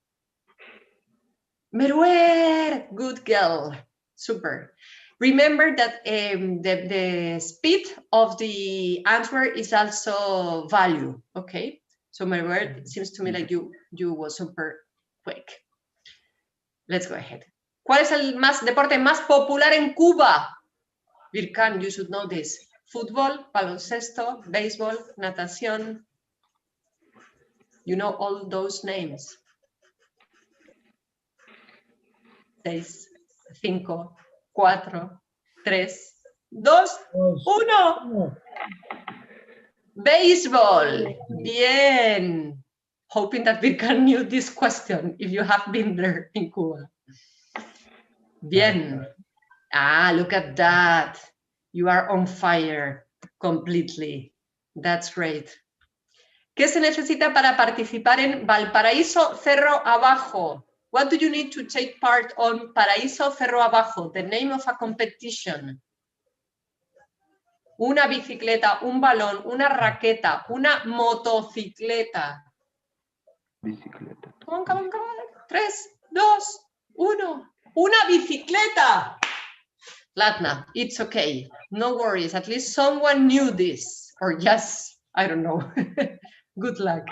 Meruer, good girl. Super. Remember that the speed of the answer is also value, okay? So Meruer, it seems to me like you were super quick. Let's go ahead. ¿Cuál es el deporte más popular en Cuba? Birkan, you should know this. Fútbol, baloncesto, béisbol, natación. You know all those names. 6, 5, 4, 3, 2, 1. Béisbol. Bien. Hoping that we can knew this question if you have been there in Cuba. Bien. Look at that. You are on fire completely. That's great. ¿Qué se necesita para participar en Valparaíso Cerro Abajo? What do you need to take part on Paraíso Cerro Abajo, the name of a competition? Una bicicleta, un balón, una raqueta, una motocicleta. Bicicleta. Come on. 3, 2, 1. Una bicicleta. Latna, it's okay. No worries. At least someone knew this. Or just, I don't know. Good luck.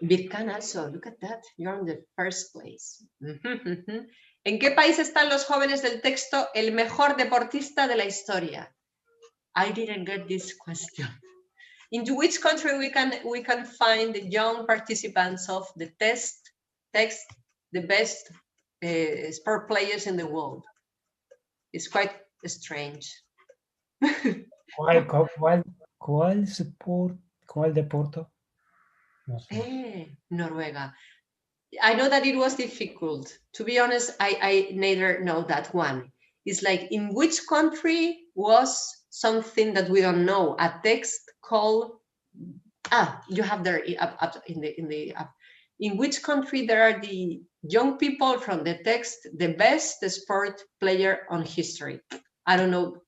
Birkan also, look at that, you're in the first place. ¿En qué país están los jóvenes del texto el mejor deportista de la historia? I didn't get this question. Into which country we can find the young participants of the text, the best sport players in the world? It's quite strange. ¿Cuál deporte? No sé. Noruega. I know that it was difficult. To be honest, I neither know that one. It's like, in which country was something that we don't know, a text called, you have there up in the app. In which country there are the young people from the text, the best sport player on history? I don't know,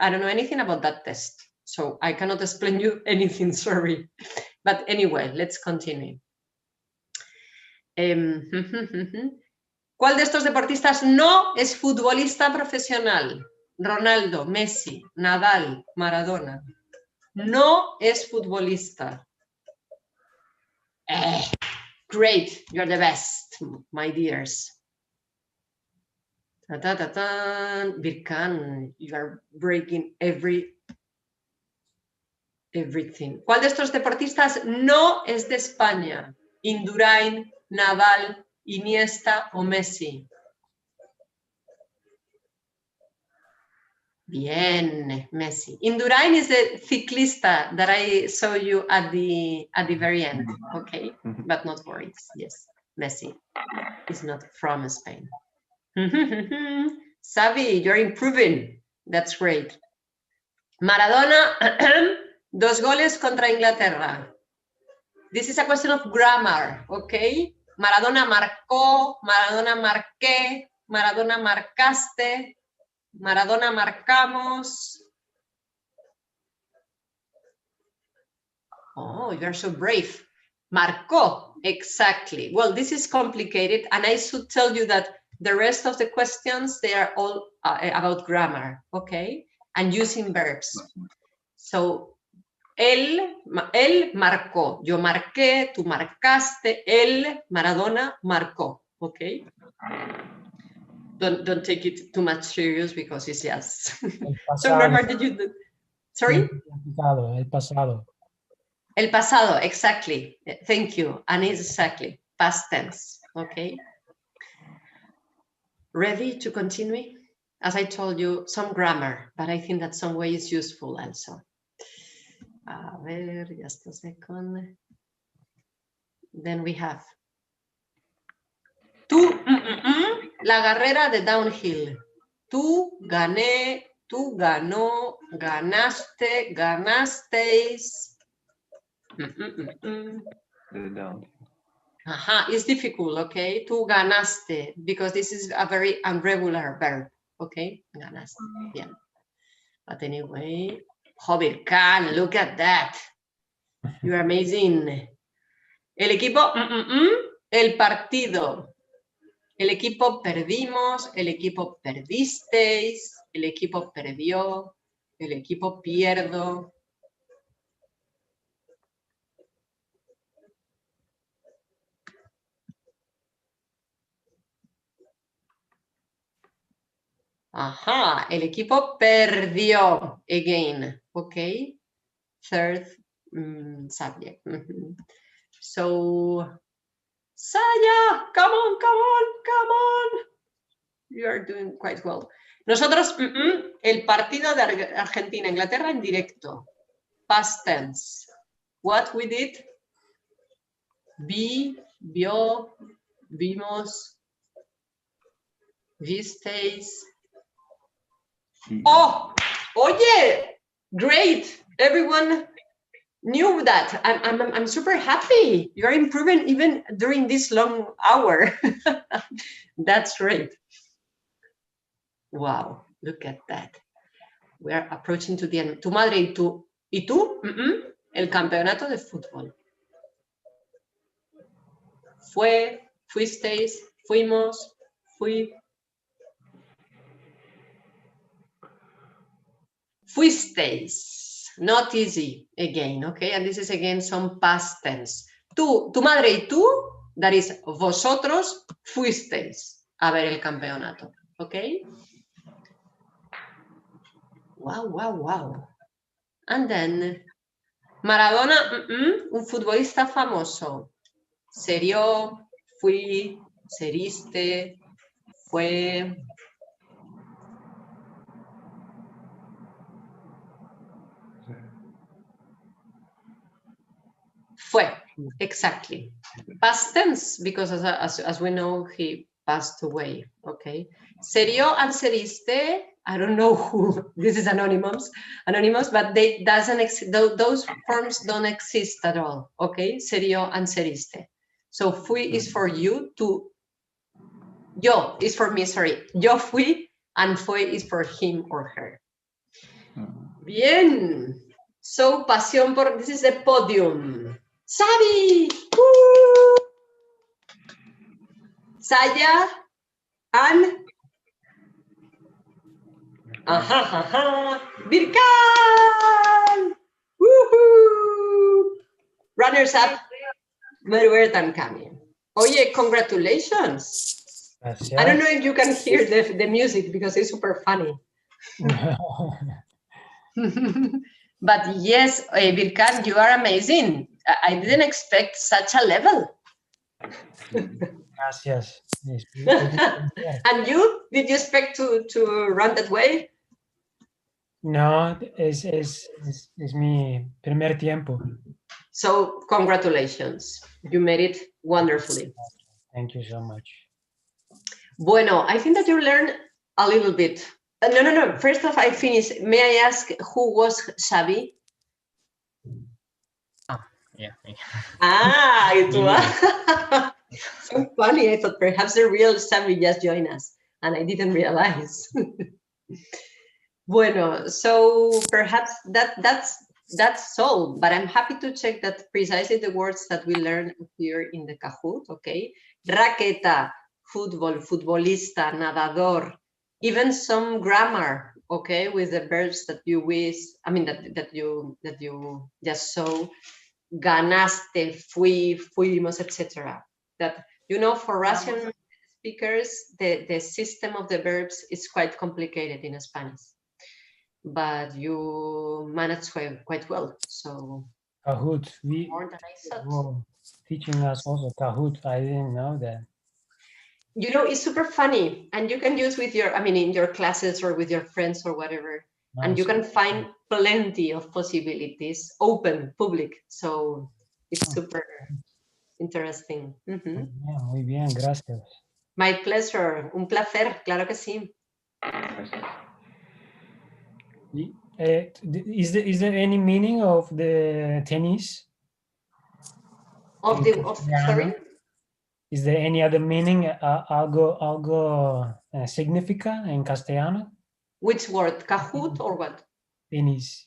I don't know anything about that test. So I cannot explain you anything, sorry. But anyway, let's continue. ¿Cuál de estos deportistas no es futbolista profesional? Ronaldo, Messi, Nadal, Maradona. No es futbolista. Great, you're the best, my dears. Birkan, you are breaking everything. ¿Cuál de estos deportistas no es de España? Indurain, Nadal, Iniesta o Messi. Bien, Messi. Indurain is the ciclista that I saw you at the very end, okay? But not worries, yes, Messi is not from Spain. Xavi, you're improving, that's great. Maradona, 2 goles contra Inglaterra. This is a question of grammar, okay? Maradona marcó, Maradona marqué, Maradona marcaste, Maradona marcamos. Oh, you're so brave. Marcó, exactly. Well, this is complicated, and I should tell you that the rest of the questions, they are all about grammar, okay? And using verbs. So, él marcó, yo marqué, tú marcaste, él, Maradona, marcó, okay? Don't take it too much serious because it's just so grammar. Did you do? Sorry? El pasado. El pasado, exactly. Thank you. And it's exactly past tense. Okay. Ready to continue? As I told you, some grammar, but I think that some way is useful also. A ver, just a second. Then we have tú, la carrera de downhill. Tú, gané, tú, ganó, ganaste, ganasteis. It's difficult, okay? Tú ganaste, because this is a very irregular verb, okay? Ganaste, yeah. But anyway, Birkan, look at that. You're amazing. El equipo, el partido. El equipo perdimos, el equipo perdisteis, el equipo perdió, el equipo pierdo. El equipo perdió. Again, okay? Third subject. So, Saya, come on. You are doing quite well. Nosotros, el partido de Argentina-Inglaterra en directo. Past tense. What we did? Vi, vio, vimos, visteis. Oh, oye, great. Everyone knew that. I'm super happy. You're improving even during this long hour. That's great. Wow, look at that. We are approaching to the end. Tu madre y tú. ¿Y tú? El campeonato de fútbol. Fue, fuisteis, fuimos, fui. Fuisteis. Not easy again, okay? And this is again some past tense. tú, tu madre y tú, that is, vosotros fuisteis a ver el campeonato. ¿Ok? Wow, wow, wow. And then, Maradona, un futbolista famoso. Serio, fui, seriste, fue. Fue, exactly. Past tense, because as we know, he passed away, okay? Serio and seriste, I don't know who, this is anonymous, but they doesn't those forms don't exist at all, okay? Serio and seriste. So fui is for you, to, yo is for me, sorry. Yo fui, and fue is for him or her. Bien. So, pasión por, this is the podium. Sabi! Woo! Saya and Birkan! Woohoo! Runners up, Meruert and Cami. Oye, congratulations! Gracias. I don't know if you can hear the music because it's super funny. But yes, Birkan, you are amazing. I didn't expect such a level. Gracias. And you, did you expect to run that way? No, es mi primer tiempo. So congratulations, you made it wonderfully. Thank you so much. Bueno, I think that you learned a little bit. No. First off, I finished. May I ask who was Xavi? Yeah. Me. It was so funny. I thought perhaps the real Xavi just joined us, and I didn't realize. Bueno, so perhaps that's all. But I'm happy to check that precisely the words that we learned here in the Kahoot. Okay, raqueta, fútbol, futbolista, nadador, even some grammar. Okay, with the verbs that you wish. I mean that you just saw. Ganaste, fui, fuimos, etc. That, you know, for Russian speakers, the system of the verbs is quite complicated in Spanish, but you managed quite well. So Kahoot, more than I thought. Teaching us also Kahoot. I didn't know that. You know, it's super funny, and you can use with your, I mean, in your classes or with your friends or whatever. Nice. And you can find plenty of possibilities, open, public. So it's super interesting. Muy bien, gracias. My pleasure. Un placer, claro que sí. Is there any meaning of the tennis? Sorry? Is there any other meaning? Algo significa en castellano? Which word? Kahoot or what? Tennis.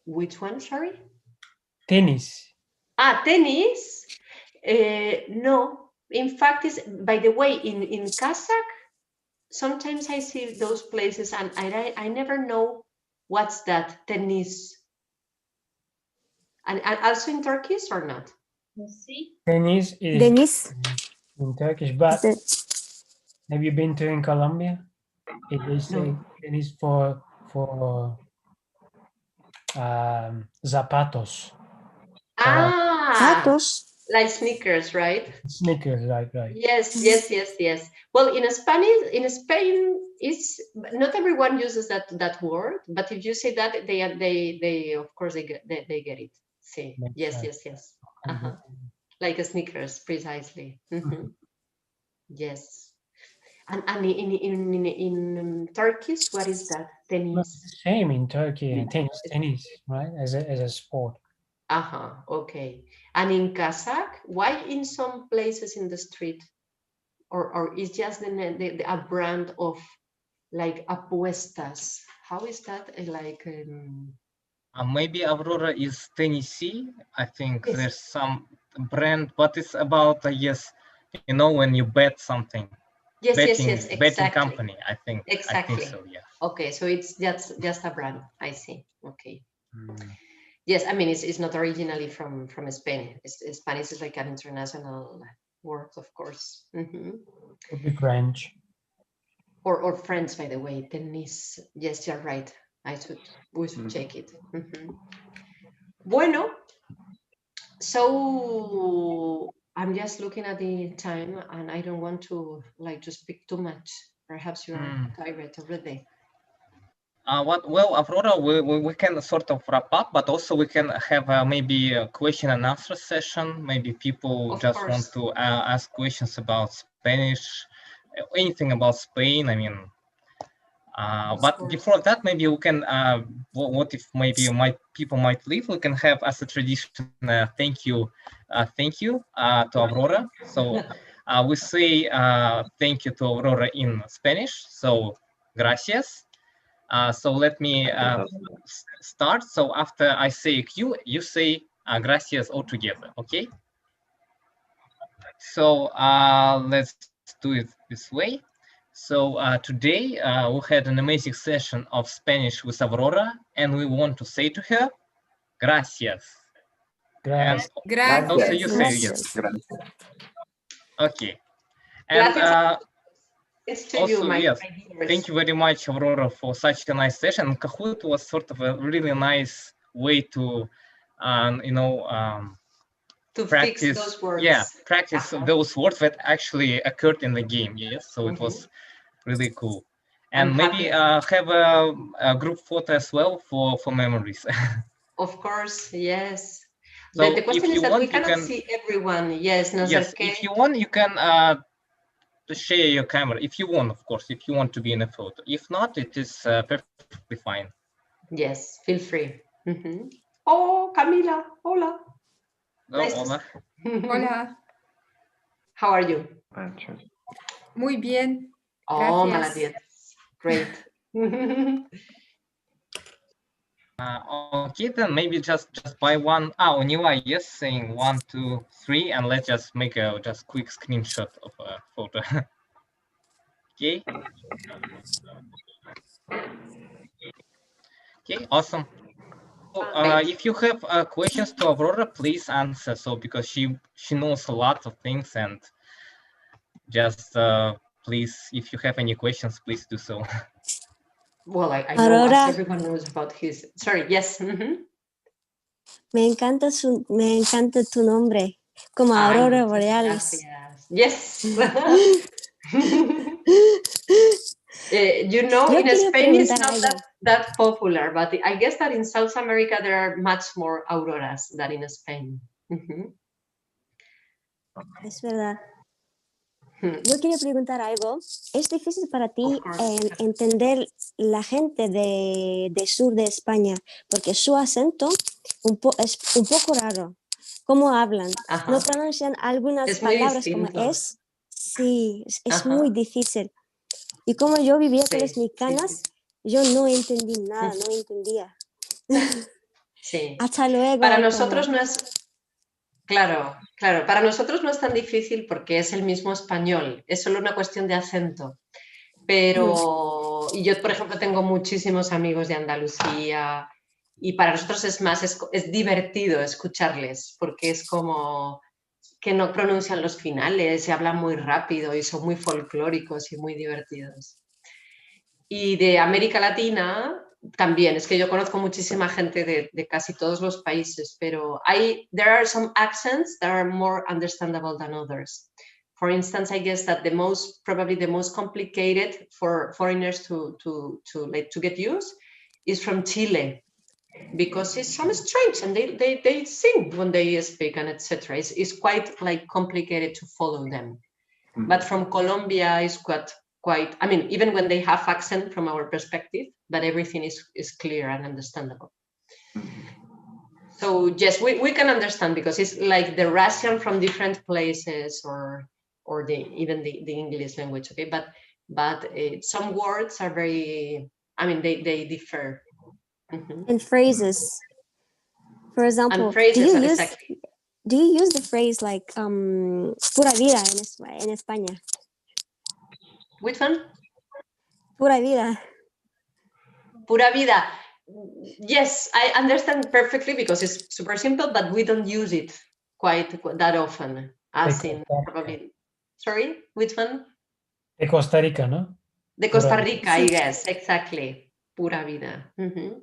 Which one, sorry? Tennis. Tennis? No. In fact, by the way, in Kazakh, sometimes I see those places and I never know what's that, tennis. And also in Turkish or not? Tennis is in Turkish, but have you been to in Colombia? They say tennis for zapatos. Zapatos. Like sneakers, right? Sneakers, right. Yes. Well, in Spain, it's not everyone uses that word, but if you say that, they of course they get it. See, yes. Like a sneakers, precisely. Yes. And in Turkish, what is that? Tennis. Same in Turkey. Tennis, right? As a sport. Okay. And in Kazakh, why in some places in the street, or is just a brand of like apuestas? How is that like? Maybe Aurora is Tennessee. I think there's some brand, but it's about yes, you know, when you bet something. Yes, exactly. Betting company, I think. Exactly. I think so, yeah. Okay, so it's just a brand. I see. Okay. Yes, I mean, it's not originally from Spain. Spanish is like an international word, of course. Could be French. Or French, by the way. Tennis. Yes, you're right. We should check it. Bueno, so I'm just looking at the time, and I don't want to speak too much. Perhaps you are tired already. Well, Aurora, we can sort of wrap up, but also we can have maybe a question and answer session. Maybe people Of just course. want to ask questions about Spanish, anything about Spain. I mean, but before that, maybe we can. What if maybe people might leave? We can have as a tradition, thank you to Aurora. So we say thank you to Aurora in Spanish. So gracias. So let me start. So after I say Q, you say gracias all together, okay? So let's do it this way. So today we had an amazing session of Spanish with Aurora, and we want to say to her, gracias. Gracias. And also you say yes. Okay. And it's to also, you, my yes, viewers. thank you very much, Aurora, for such a nice session. Kahoot was sort of a really nice way to, to practice fix those words. Yeah, practice those words that actually occurred in the game. Yes, so it was really cool. And maybe have a group photo as well for memories. Of course, yes. So the question if is you that want, we cannot see everyone. Yes, no yes, sé qué. if you want, you can share your camera. If you want, of course, if you want to be in a photo. If not, it is perfectly fine. Yes, feel free. Oh, Camila, hola. Nice Hola. Hola. How are you? Muy bien. Oh, Gracias. молодец. Great. Okay, then maybe just by one. Niwa, yes, saying 1, 2, 3, and let's just make a quick screenshot of a photo. Okay. Okay, awesome. So, if you have questions to Aurora, please answer. So because she knows a lot of things, and just please, if you have any questions, please do so. Well, I know as everyone knows about his. Sorry, yes. Me encanta tu nombre, como Aurora Borealis. Yes. In Spain it's not that popular, but I guess that in South America there are much more auroras than in Spain. Es verdad. Yo quería preguntar algo. ¿Es difícil para ti entender la gente de sur de España? Porque su acento es un poco raro. ¿Cómo hablan? No pronuncian algunas palabras como es. Sí, es muy difícil. Y como yo vivía con las mexicanas, yo no entendí nada, no entendía. Sí. Hasta luego. Para nosotros no es... Claro, para nosotros no es tan difícil porque es el mismo español, es solo una cuestión de acento. Pero, y yo por ejemplo tengo muchísimos amigos de Andalucía y para nosotros es divertido escucharles porque es como que no pronuncian los finales y hablan muy rápido y son muy folclóricos y muy divertidos. Y de América Latina... También, es que yo conozco muchísima gente de casi todos los países, pero there are some accents that are more understandable than others. For instance, I guess that probably the most complicated for foreigners to get used is from Chile, because it's some strange and they sing when they speak and etc. It's quite complicated to follow them. But from Colombia is quite, I mean, even when they have accent from our perspective, but everything is clear and understandable. So yes, we can understand because it's like the Russian from different places or even the English language, okay? But some words are very, I mean, they differ. And phrases. For example, exactly. Do you use the phrase like pura vida en España? Which one? Pura vida. Pura vida. Yes, I understand perfectly because it's super simple, but we don't use it quite that often as in probably. Sorry, which one? De Costa Rica, ¿no? De Costa Rica, I guess, exactly. Pura vida.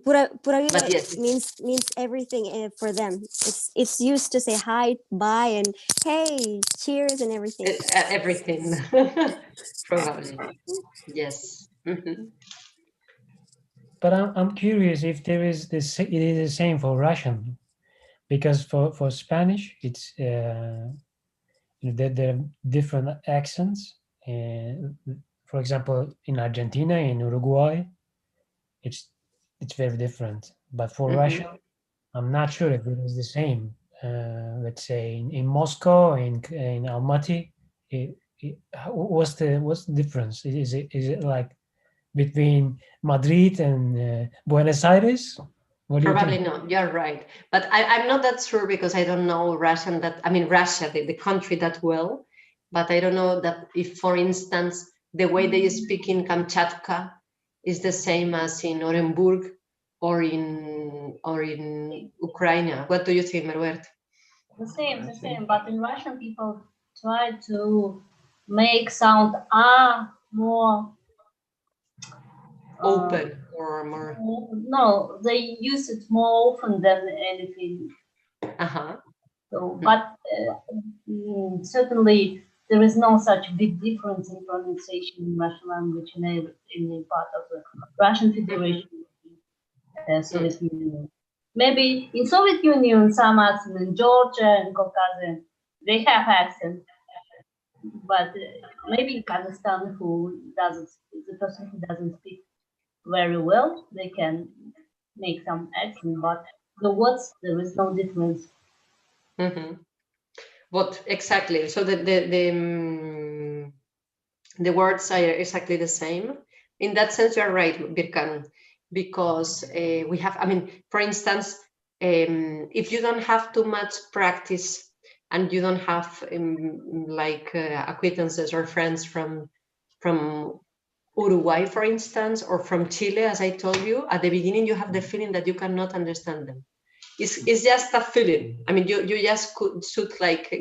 Pura vida But yes, means everything for them. It's used to say hi, bye, and hey, cheers, and everything. Everything. Probably. Yes. But I'm curious if there is this. It is the same for Russian, because for Spanish it's there are different accents. For example, in Argentina, in Uruguay, it's very different. But for Russian, I'm not sure if it is the same. Let's say in Moscow, in Almaty, what's the difference? Is it like between Madrid and Buenos Aires? What do you Probably think? not. You're right. But I'm not that sure because I don't know Russian Russia, the country that well. But I don't know that if, for instance, the way they speak in Kamchatka is the same as in Orenburg or in Ukraine. What do you think, Meruert? The same. But in Russian, people try to make sound ah more open or more. No, they use it more often than anything. So, but certainly there is no such big difference in pronunciation in Russian language in any part of the Russian Federation, Soviet Union. Maybe in Soviet Union, some accent in Georgia and Caucasus, they have accent. But maybe in Kazakhstan, the person who doesn't speak very well, they can make some accent, but the words, there is no difference. What exactly? So the words are exactly the same. In that sense, you are right, Birkan, because we have, for instance, if you don't have too much practice and you don't have acquaintances or friends from Uruguay, for instance, or from Chile, as I told you, at the beginning, you have the feeling that you cannot understand them. It's just a feeling. You just should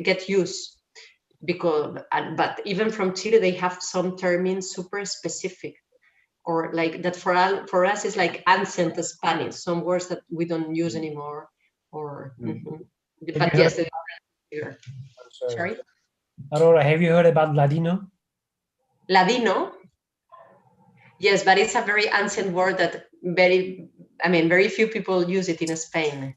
get used because, but even from Chile, they have some terms super specific, or like that for us is like ancient Spanish, some words that we don't use anymore, or but yes, sorry. Aurora, have you heard about Ladino? Ladino? Yes, but it's a very ancient word that very few people use it in Spain.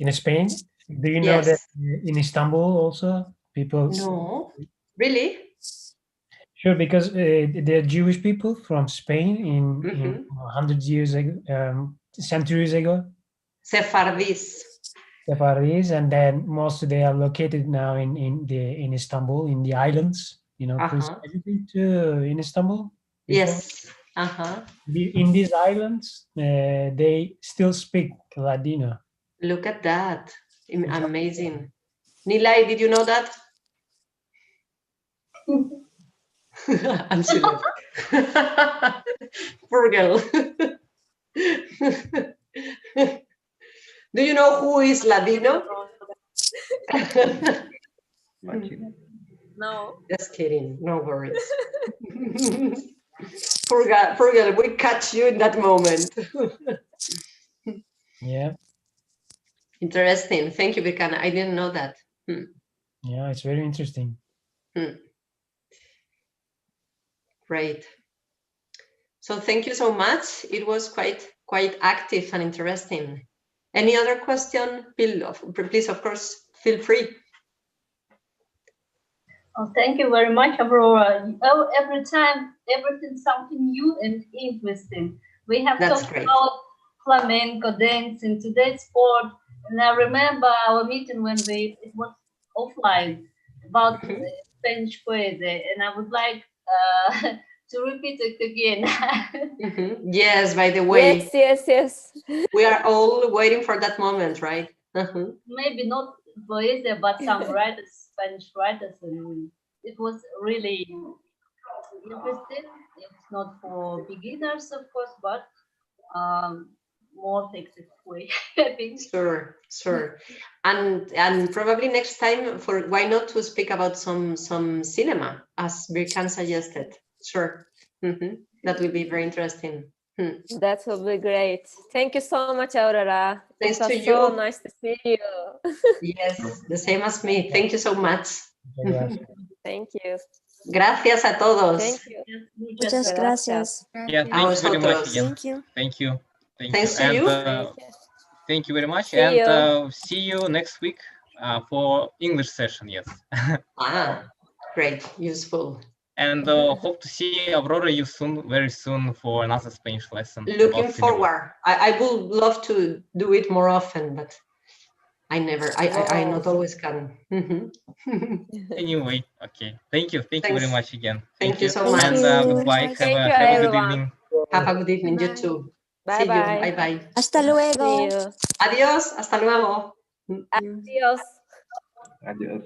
In Spain? Do you know that in Istanbul also people? No, really? Sure, because the Jewish people from Spain in 100 years ago, centuries ago. Sephardis. Sephardis, and then most they are located now in Istanbul, in the islands. Please, have you been to in Istanbul before? Yes. In these islands, they still speak Ladino. Look at that. Amazing. Nilay, did you know that? And she left. Poor girl. Do you know who is Ladino? No. Just kidding. No worries. Poor girl, we catch you in that moment. Yeah. Interesting. Thank you, Birkana. I didn't know that. Yeah, it's very interesting. Great. So thank you so much. It was quite active and interesting. Any other question? Please, of course, feel free. Oh, thank you very much, Aurora. Oh, every time, everything something new and interesting. We have talked about flamenco dancing, today's sport, and I remember our meeting when it was offline about Spanish poetry, and I would like to repeat it again. Yes, by the way. Yes. We are all waiting for that moment, right? Maybe not poetry, but some writers, Spanish writers, and it was really interesting. It's not for beginners, of course, but more fixed way. I think. Sure. And probably next time, for why not to speak about some cinema, as Birkan suggested. Sure. That would be very interesting. That will be great. Thank you so much, Aurora. Thanks it was to so you. nice to see you. Yes, the same as me. Thank you so much. Thank you. Gracias a todos. Thank you. Muchas gracias. Yeah, thank you very much again. Thank you. Thank you. Thanks to And you. thank you very much. See and you. See you next week for English session. Yes. Great, useful. And hope to see Aurora you soon, very soon, for another Spanish lesson. Looking forward. I would love to do it more often, but I not always can. Anyway, okay. Thank you very much again. Thank you so much. And goodbye. Thank you, have a good everyone. evening. Have a good evening, you too. Bye See you. bye. Bye. Hasta luego. See you. Adiós. Hasta luego. Adiós. Adios.